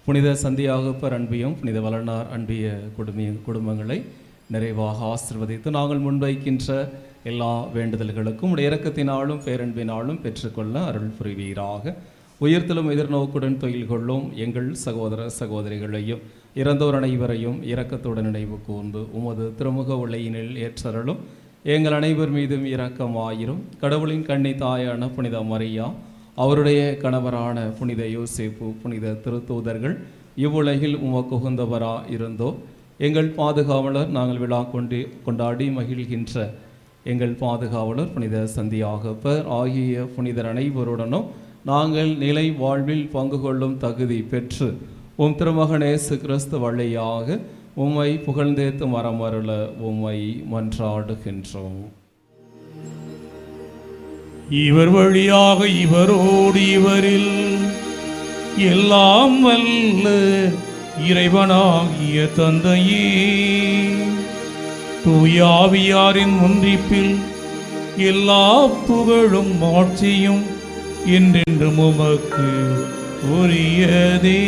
புனித சந்தியாகப்பர் அன்பியும் புனித வளனார் அன்பிய குடும்பங்களை நிறைவாக ஆசிர்வதித்து நாங்கள் முன்வைக்கின்ற எல்லா வேண்டுதல்களுக்கும் உடைய இரக்கத்தினாலும் பேரன்பினாலும் பெற்றுக்கொள்ள அருள் புரிவீராக. உயிர்த்தலும் எதிர்நோக்குடன் தொழில் கொள்ளும் எங்கள் சகோதர சகோதரிகளையும் இறந்தோர் அனைவரையும் இரக்கத்துடன் நினைவு கூர்ந்து உமது திருமுக உளையினில் ஏற்றருளும். எங்கள் அனைவர் மீதும் இரக்கமாயிரும். கடவுளின் கன்னி தாயான புனித மரியா, அவருடைய கணவரான புனித யோசேப்பு, புனித திருத்தூதர்கள் இவ்வுலகில் உமக்கு உகந்தவரா இருந்தோ எங்கள் பாதுகாவலர், நாங்கள் விழா கொண்டாடி மகிழ்கின்ற எங்கள் பாதுகாவலர் புனித சந்தியாகப்பர் ஆகிய புனிதர் அனைவருடனும் நாங்கள் நிலை வாழ்வில் பங்கு கொள்ளும் தகுதி பெற்று உம் திருமகன் இயேசு கிறிஸ்து வழியாக உம்மை புகழ்ந்தேத்து மரமருள உம்மை மன்றாடுகின்றோம். இவர் வழியாக இவரோடு இவரில் எல்லாம் வல்ல இறைவனாகிய தந்தையே, தூயாவியாரின் ஒன்றிப்பில் எல்லா புகழும் ஆட்சியும் என்றென்றும் உமக்கு உரியதே.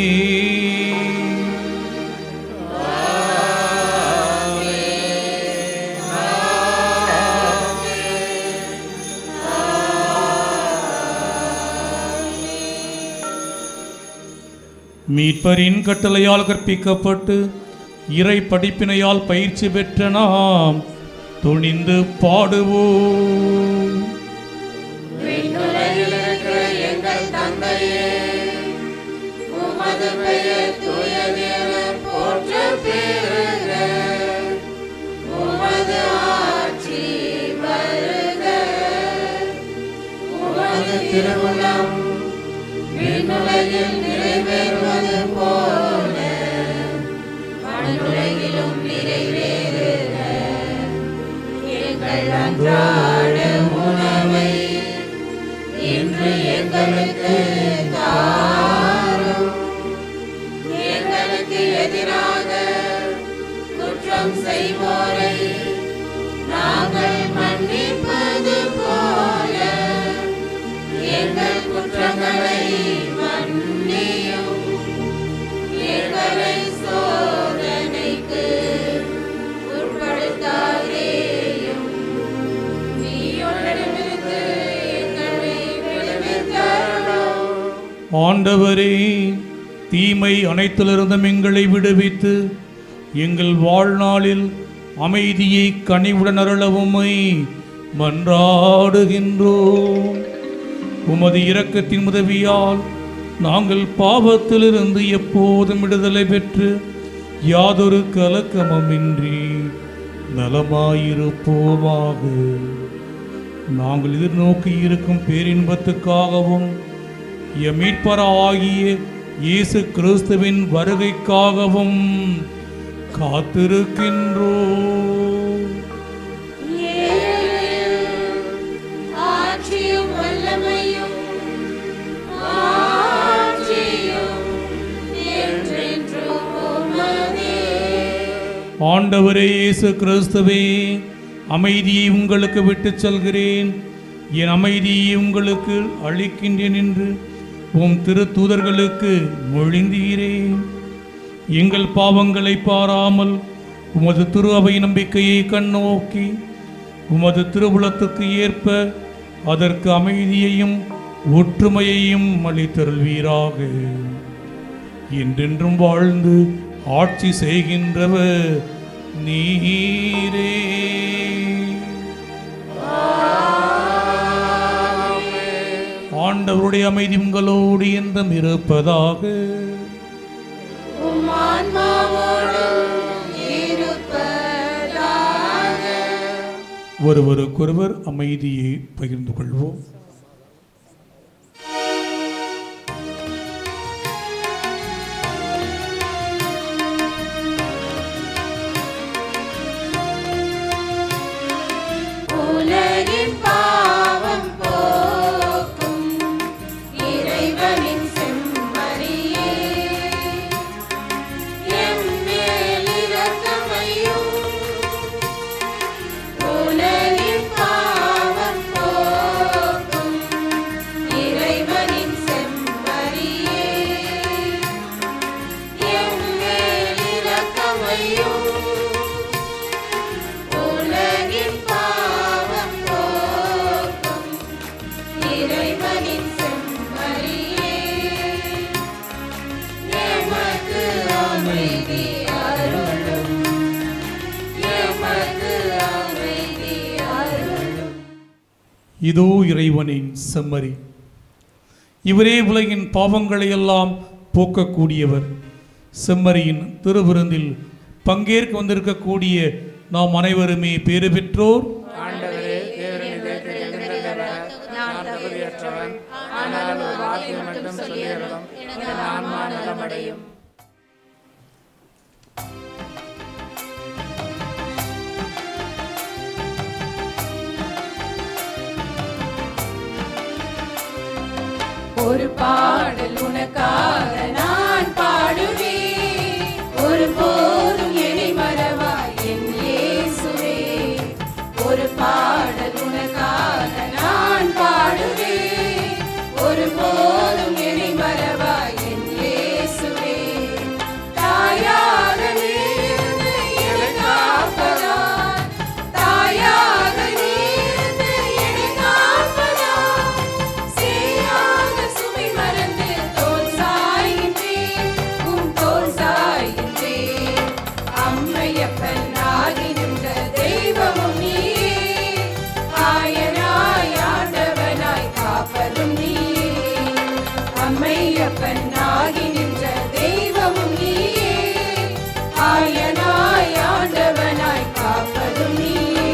மீட்பரின் கட்டளையால் கற்பிக்கப்பட்டு இறை படிப்பினையால் பயிற்சி பெற்ற நாம் துணிந்து பாடுவோம். விண்ணுலகில் இருக்கிற எங்கள் தந்தையே, உமது பெயர் தூயது என போற்றப் பெறுக. உமது ஆட்சி வருக. உமது திருவுளம் விண்ணுலகில் நிறைவேறுவது போல மண்ணுலகிலும் நிறைவேறுக. எங்கள் அன்றாட உணவை இன்று எங்களுக்கு தாரும். எங்களுக்கு எதிராக குற்றம் செய்வோரை நாங்கள் மன்னிப்பது போல எங்கள் குற்றங்களை மன்னியும். எங்களை சோதனைக்கு உட்படுத்தாதேயும், தீயோனிடமிருந்து எங்களை விடுவித்தருளும். ஆண்டவரே, தீமை அனைத்திலிருந்தும் எங்களை விடுவித்து எங்கள் வாழ்நாளில் அமைதியை கனிவுடன் அருளவுமை மன்றாடுகின்றோம். உமது இரக்கத்தின் உதவியால் நாங்கள் பாவத்திலிருந்து எப்போதும் விடுதலை பெற்று யாதொரு கலக்கமுமின்றி நலமாயிருப்போமாக. நாங்கள் எதிர்நோக்கி இருக்கும் பேரின்பத்துக்காகவும் எம் மீட்பராகிய இயேசு கிறிஸ்துவின் வருகைக்காகவும் காத்திருக்கின்றோம். ஆட்சியும் வல்லமையும் ஆட்சியும் என்றென்றும் உமதே. ஆண்டவரே இயேசு கிறிஸ்துவே, அமைதியை உங்களுக்கு விட்டுச் செல்கிறேன், என் அமைதியை உங்களுக்கு அளிக்கின்றேன் என்று உம் திருத்தூதர்களுக்கு மொழிந்தீரேன். எங்கள் பாவங்களை பாராமல் உமது திரு அவை நம்பிக்கையை கண்ணோக்கி உமது திருவுளத்துக்கு ஏற்ப அதற்கு அமைதியையும் ஒற்றுமையையும் அளித்தருள்வீராக. என்றென்றும் வாழ்ந்து ஆட்சி செய்கின்றவர் நீரே. ஆண்டவருடைய அமைதி உங்களோடு என்றும் இருப்பதாக. உம் ஆன்மாவோடும் இருப்பதாக. ஒருவருக்கொருவர் அமைதியை பகிர்ந்து கொள்வோம். உலகின் பாவம் போக்கும் இறைவனின் செம்மறியே, எம் மேல் இரக்கமையும். உலகின் பாவம் போக்கும் இறைவனின் செம்மறியே, எம் மேல் இரக்கமையும். உலகின் பாவம் போக்கும் இறைவனின் செம்மறியே, எமக்கு அமைதி அருளும். எமக்கு அமைதி அருளும். இதோ இறைவனின் செம்மறி. இவரே உலகின் பாவங்களை எல்லாம் போக்கக்கூடியவர். செம்மறியின் திருவிருந்தில் பங்கேற்க வந்திருக்கக்கூடிய நாம் அனைவருமே பேறு பெற்றோர். ஆண்டவரே, தேவரின் இதயத்தில் எழுந்தருள நான் தகுதியற்றவன். ஆனால் ஒரு வார்த்தை மட்டும் சொல்லியருளும், என் ஆன்மா நலமடையும். ஒரு பாடல் உனக்காக நான் பாடுவேன், ஒருபோதும் என்னை மறவாய் என் இயேசுவே. ஒரு பாடல் உனக்காக நான் பாடுவேன், ஒருபோதும் என்னை மறவாய் என் இயேசுவே. தாயாக நீ இருந்து என்னை காப்பதால், தாயாக நீ இருந்து என்னை காப்பதால், சேயாக சுமை மறந்து தோள் சாய்கின்றேன், உம் தோள் சாய்கின்றேன். அம்மையப்பன் ஆகி நின்ற தெய்வமும் நீயே, ஆயனாய் ஆண்டவனாய் காப்பதும் நீயே. அம்மையப்பன் ஆகி நின்ற தெய்வமும் நீயே, ஆயனாய் ஆண்டவனாய் காப்பதும் நீயே.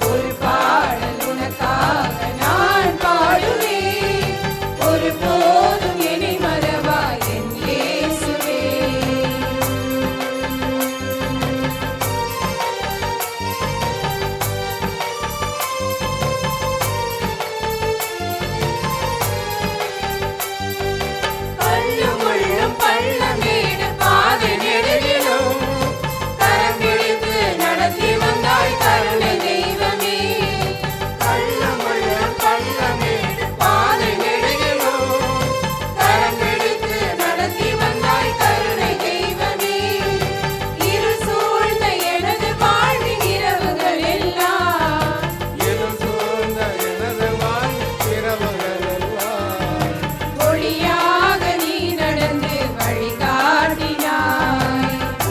ஒரு பாடல் உனக்காக நான் பாடுவேன், ஒருபோதும் என்னை மறவாய் என் இயேசுவே. கல்லும் முள்ளும் பள்ளமேடு பாதை நெடுகிலும் கரம் பிடித்து நடத்தி வந்தாய் கருணை தெய்வமே. கல்லும் முள்ளும் பள்ளமேடு பாதை நெடுகிலும் கரம் பிடித்து நடத்தி வந்தாய் கருணை தெய்வமே. இருள் சூழ்ந்த எனது வாழ்வின் இரவுகள் எல்லாம், இருள் சூழ்ந்த எனது வாழ்வின் இரவுகள் எல்லாம், ஒளியாக நீ நடந்து வழிகாட்டினாய்.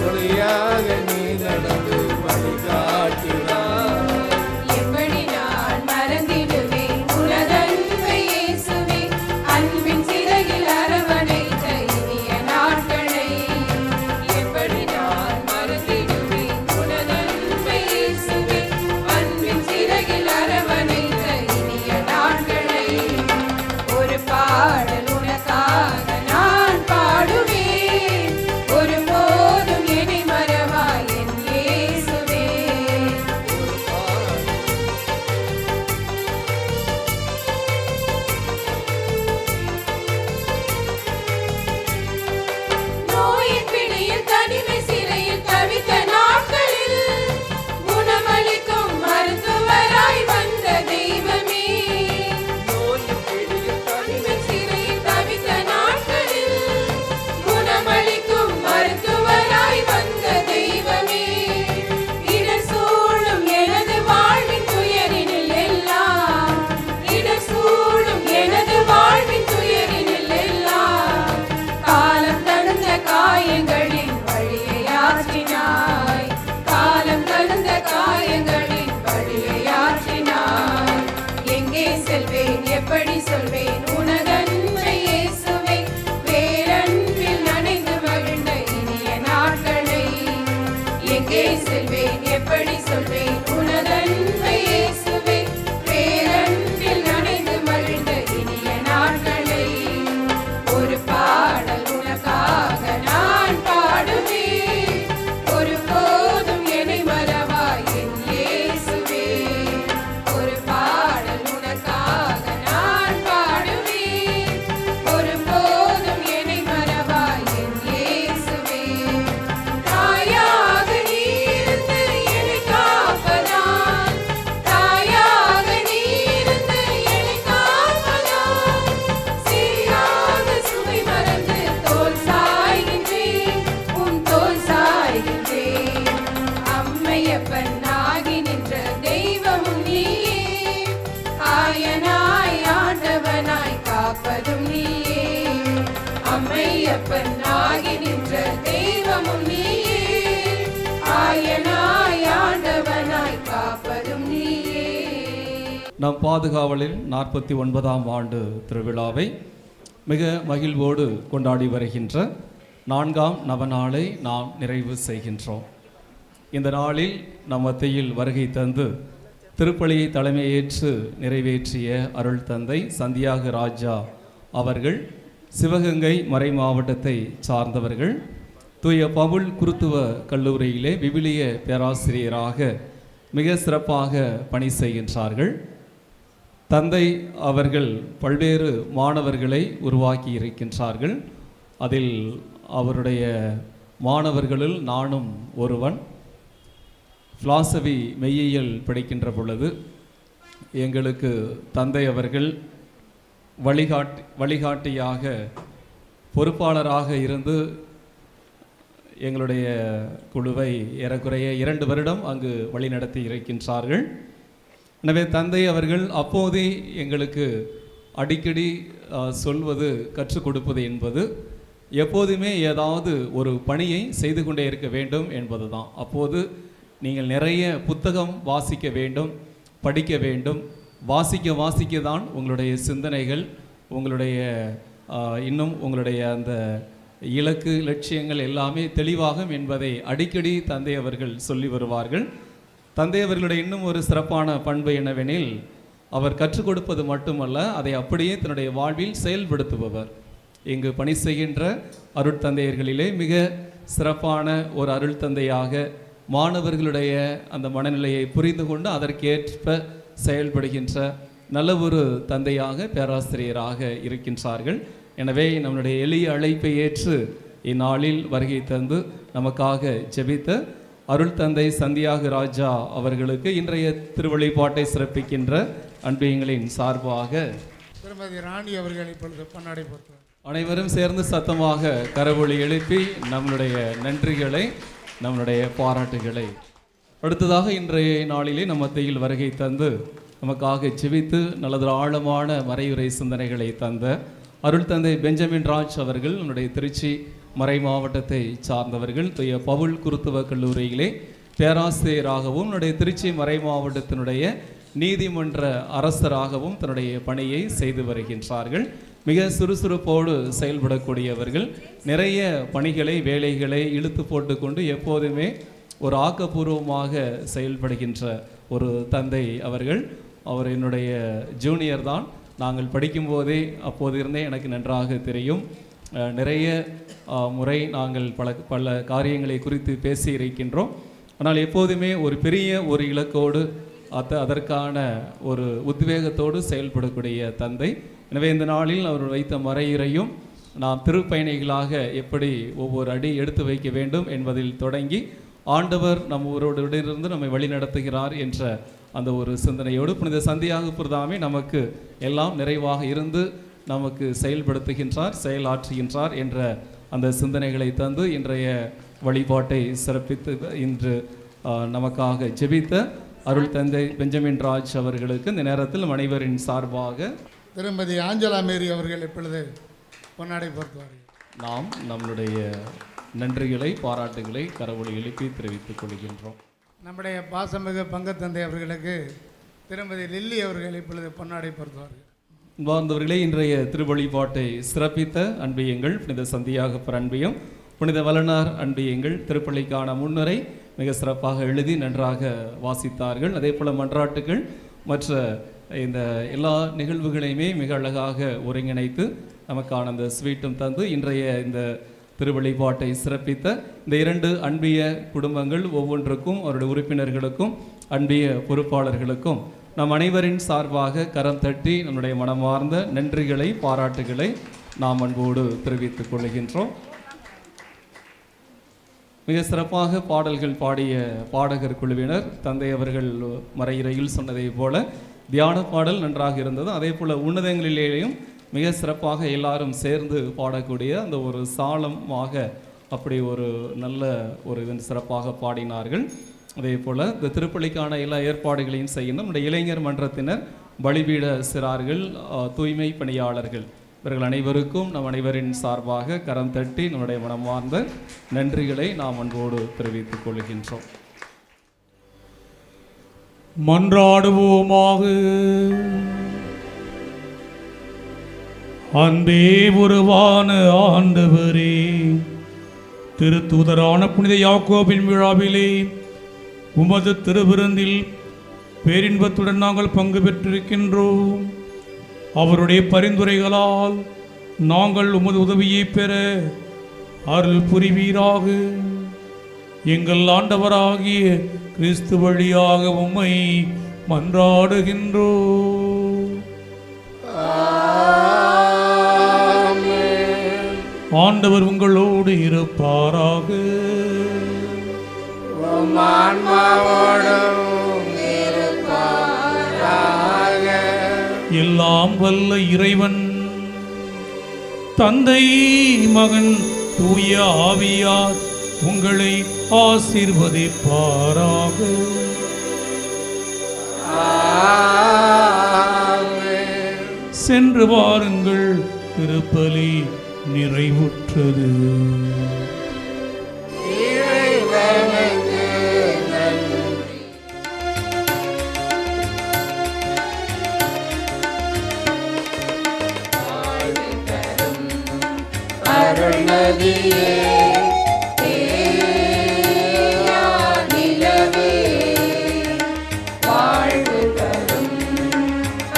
ஒளியாக நீ நடந்து வழிகாட்டினாய். எப்படி நான் மறந்திடுவேன் உனதன்பை இயேசுவே, அன்பின் சிறகில் அரவணைத்த இனிய நாட்களை. எப்படி நான் மறந்திடுவேன் உனதன்பை இயேசுவே, அன்பின் சிறகில் அரவணைத்த இனிய நாட்களை. ஒரு பாடல் உனக்காக நான் பாடுவேன், ஒருபோதும் என்னை மறவாய் என் இயேசுவே. நோயின் பிடியில் தனிமை சிறையில் தவித்த நாட்களில் குணமளிக்கும் மருத்துவராய் வந்த தெய்வமே. நோயின் பிடியில் தனிமை சிறையில் தவித்த நாட்களில் குணமளிக்கும் மருத்துவராய் வந்த தெய்வமே. இடர் சூழும் எனது வாழ்வின் துயரினில் எல்லாம், இடர் சூழும் எனது வாழ்வின் துயரினில் எல்லாம், காலம் கடந்த காயங்களின் வழியை ஆற்றினாய், காலம் கடந்த காயங்களின் வழியை ஆற்றினாய். எங்கே செல்வேன் எப்படி சொல்வேன் உனதன்பை இயேசுவே, பேரன்பில் நனைந்து மகிழ்ந்த இனிய நாட்களை. எங்கே செல்வேன் எப்படி சொல்வேன் உனதன்பை இயேசுவே, பேரன்பில் நனைந்து மகிழ்ந்த இனிய நாட்களை. ஒரு பாடல் உனக்காக நான் பாடுவேன், ஒருபோதும் என்னை மறவாய் என் இயேசுவே. ஒரு பாடல் உனக்காக நான் பாடுவேன், ஒருபோதும் என்னை மறவாய் என் இயேசுவே. தாயாக நீ இருந்து என்னை காப்பதால், தாயாக நீ இருந்து என்னை காப்பதால், சீராக சுமை மறந்து தோள் சாய்கின்றேன், உன் தோள் சாய்கின்றேன். அம்மையப்பன் ஆகி நின்ற தெய்வமும் நீயே, ஆயனாய் ஆண்டவனாய் காப்பதும் நீயே. அம்மையப்பன் ஆகி நின்ற தெய்வமும் நீயே, ஆயனாய் ஆண்டவனாய் காப்பதும் நீயே. நம் பாதுகாவலில் 49ஆம் ஆண்டு திருவிழாவை மிக மகிழ்வோடு கொண்டாடி வருகின்ற 4ஆம் நவநாளை நாம் நிறைவு செய்கின்றோம். இந்த நாளில் நம் மத்தியில் வருகை தந்து திருப்பலியை தலைமையேற்று நிறைவேற்றிய அருள் தந்தை சந்தியாக ராஜா அவர்கள் சிவகங்கை மறை மாவட்டத்தை சார்ந்தவர்கள். தூய பவுல் குருத்துவ கல்லூரியிலே விவிலிய பேராசிரியராக மிக சிறப்பாக பணி செய்கின்றார்கள். தந்தை அவர்கள் பல்வேறு மாணவர்களை உருவாக்கி இருக்கின்றார்கள். அதில் அவருடைய மாணவர்களில் நானும் ஒருவன். பிலாசபி மெய்யியல் படிக்கின்ற பொழுது எங்களுக்கு தந்தை அவர்கள் வழிகாட்டியாக பொறுப்பாளராக இருந்து எங்களுடைய குழுவை ஏறக்குறைய 2 வருடம் அங்கு வழிநடத்தி இருக்கின்றார்கள். எனவே தந்தை அவர்கள் அப்போதே எங்களுக்கு அடிக்கடி சொல்வது, கற்றுக் கொடுப்பது என்பது எப்போதுமே ஏதாவது ஒரு பணியை செய்து கொண்டே இருக்க வேண்டும் என்பது தான். அப்போது நீங்கள் நிறைய புத்தகம் வாசிக்க வேண்டும், படிக்க வேண்டும். வாசிக்க தான் உங்களுடைய சிந்தனைகள், உங்களுடைய இன்னும் உங்களுடைய அந்த இலக்கு லட்சியங்கள் எல்லாமே தெளிவாகும் என்பதை அடிக்கடி தந்தை அவர்கள் சொல்லி வருவார்கள். தந்தை அவர்களுடைய இன்னும் ஒரு சிறப்பான பண்பு என்னவெனில், அவர் கற்றுக் கொடுப்பது மட்டுமல்ல, அதை அப்படியே தன்னுடைய வாழ்வில் செயல்படுத்துபவர். இங்கு பணி செய்கின்ற அருட்தந்தையர்களிலே மிக சிறப்பான ஒரு அருள் தந்தையாக மாணவர்களுடைய அந்த மனநிலையை புரிந்து கொண்டு அதற்கேற்ப செயல்படுகின்ற நல்ல ஒரு தந்தையாக, பேராசிரியராக இருக்கின்றார்கள். எனவே நம்முடைய எளிய அழைப்பை ஏற்று இந்நாளில் வருகை தந்து நமக்காக ஜெபித்த அருள் தந்தை சந்தியாகு ராஜா அவர்களுக்கு இன்றைய திருவழிபாட்டை சிறப்பிக்கின்ற அன்பியங்களின் சார்பாக திருமதி ராணி அவர்கள் இப்பொழுது பொன்னாடை போர்த்துவார். அனைவரும் சேர்ந்து சத்தமாக கரவொலி எழுப்பி நம்மளுடைய நன்றிகளை, நம்மளுடைய பாராட்டுகளை. அடுத்ததாக இன்றைய நாளிலே நம் மத்தியில் வருகை தந்து நமக்காக ஜெபித்து நல்லது ஆழமான மறையுரை சிந்தனைகளை தந்த அருள் தந்தை பெஞ்சமின் ராஜ் அவர்கள் நம்முடைய திருச்சி மறை மாவட்டத்தை சார்ந்தவர்கள். தூய பவுல் குருத்துவ கல்லூரியிலே பேராசிரியராகவும் நம்முடைய திருச்சி மறை மாவட்டத்தினுடைய நீதிமன்ற அரசராகவும் தன்னுடைய பணியை செய்து வருகின்றார்கள். மிக சுறுசுறுப்போடு செயல்படக்கூடியவர்கள். நிறைய பணிகளை, வேலைகளை இழுத்து போட்டுக்கொண்டு எப்போதுமே ஒரு ஆக்கப்பூர்வமாக செயல்படுகின்ற ஒரு தந்தை அவர்கள். அவர் என்னுடைய ஜூனியர் தான். நாங்கள் படிக்கும்போதே அப்போது இருந்தே எனக்கு நன்றாக தெரியும். நிறைய முறை நாங்கள் பல காரியங்களை குறித்து பேசி இருக்கின்றோம். ஆனால் எப்போதுமே ஒரு பெரிய ஒரு இலக்கோடு அதற்கான ஒரு உத்வேகத்தோடு செயல்படக்கூடிய தந்தை. எனவே இந்த நாளில் அவர் வைத்த மறையுரையும் நாம் திருப்பயணிகளாக எப்படி ஒவ்வொரு அடி எடுத்து வைக்க வேண்டும் என்பதில் தொடங்கி ஆண்டவர் நம்மோடு நம்மை வழி நடத்துகிறார் என்ற அந்த ஒரு சிந்தனையோடு புனித சந்தியாகு பிரதாமே நமக்கு எல்லாம் நிறைவாக இருந்து நமக்கு செயல்படுத்துகின்றார், செயலாற்றுகின்றார் என்ற அந்த சிந்தனைகளை தந்து இன்றைய வழிபாட்டை சிறப்பித்து இன்று நமக்காக ஜெபித்த அருள் தந்தை பெஞ்சமின் ராஜ் அவர்களுக்கு இந்த நேரத்தில் அனைவரின் சார்பாக திருமதி ஆஞ்சலா மேரி அவர்கள் இப்பொழுது பொன்னாடை போர்த்துவார்கள். நாம் நம்முடைய நன்றிகளை, பாராட்டுகளை கரவொலி எழுப்பி தெரிவித்துக் கொள்கின்றோம். நம்முடைய பாசமிகு பங்குத்தந்தை அவர்களுக்கு திருமதி லில்லி அவர்கள் இப்பொழுது பொன்னாடை போர்த்துவார்கள். வாழ்ந்தவர்களே, இன்றைய திருவழிபாட்டை சிறப்பித்த அன்பியங்கள் புனித சந்தியாகப்பர் அன்பியம், புனித வளனார் அன்பியங்கள் திருப்பள்ளிக்கான முன்னுரை மிக சிறப்பாக எழுதி நன்றாக வாசித்தார்கள். அதே போல் மன்றாட்டுகள் மற்ற இந்த எல்லா நிகழ்வுகளையுமே மிக அழகாக ஒருங்கிணைத்து நமக்கான அந்த ஸ்வீட்டும் தந்து இன்றைய இந்த திருவழிபாட்டை சிறப்பித்த இந்த 2 அன்பிய குடும்பங்கள் ஒவ்வொன்றுக்கும் அவருடைய உறுப்பினர்களுக்கும் அன்பிய பொறுப்பாளர்களுக்கும் நம் அனைவரின் சார்பாக கரம் தட்டி நம்முடைய மனமார்ந்த நன்றிகளை, பாராட்டுகளை நாம் அன்போடு தெரிவித்துக் கொள்கின்றோம். மிக சிறப்பாக பாடல்கள் பாடிய பாடகர் குழுவினர் தந்தை அவர்கள் மறையுரையில் சொன்னதை போல தியான பாடல் நன்றாக இருந்தது. அதே போல் உன்னதங்களிலேயும் மிக சிறப்பாக எல்லாரும் சேர்ந்து பாடக்கூடிய அந்த ஒரு சாலமாக அப்படி ஒரு நல்ல ஒரு சிறப்பாக பாடினார்கள். அதே போல் இந்த திருப்பலிக்கான எல்லா ஏற்பாடுகளையும் செய்யணும். நம்முடைய இளைஞர் மன்றத்தினர், பலிபீட சிறார்கள், தூய்மை பணியாளர்கள் இவர்கள் அனைவருக்கும் நம் அனைவரின் சார்பாக கரம் தட்டி நம்முடைய மனமார்ந்த நன்றிகளை நாம் அன்போடு தெரிவித்துக் கொள்கின்றோம். மன்றாடுவோமாக. அன்பே உருவான ஆண்டவரே, திருத்தூதரான புனித யாக்கோபின் விழாவிலே உமது திருவிருந்தில் பேரின்பத்துடன் நாங்கள் பங்கு பெற்றிருக்கின்றோம். அவருடைய பரிந்துரைகளால் நாங்கள் உமது உதவியை பெற அருள் புரிவீராக. எங்கள் ஆண்டவராகிய கிறிஸ்து வழியாக உம்மை மன்றாடுகின்றோம். ஆண்டவர் உங்களோடு இருப்பாராக. உம் ஆன்மாவோடும் இருப்பாராக. எல்லாம் வல்ல இறைவன் தந்தை மகன் தூய ஆவியார் உங்களை ஆசீர்வதிப்பாராக. சென்று வாருங்கள், திருப்பலி நிறைவுற்றது. அருள்நதியே நிலவே வாழ்வு தரும்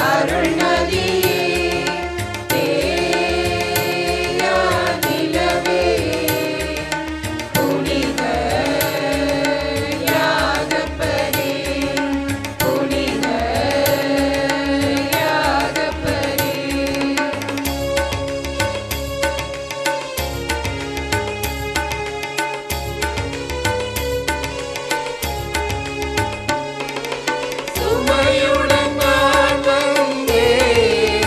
அருள்நதியே நிலவே புனித யாகப்பரே புனித யாகப்பரே சுமையுடன் நான் வந்தேன்,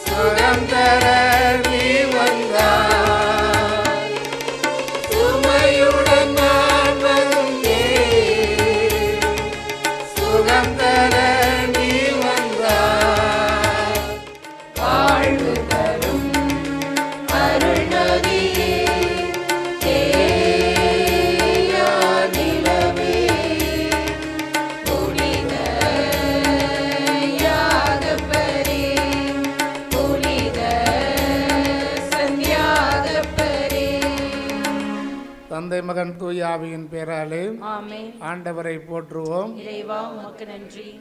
சுகம் தர நீ வந்தாய். சுமையுடன் நான் வந்தேன், சுகம் தர நீ வந்தாய். வாழ்வு தரும் அருள்நதியே தேயா நிலவே புனித யாகப்பரே புனித சந்தியாகப்பரே. தந்தை மகன் தூய ஆவியின் பேராலே ஆமென். ஆண்டவரை போற்றுவோம். இறைவா உமக்கு நன்றி.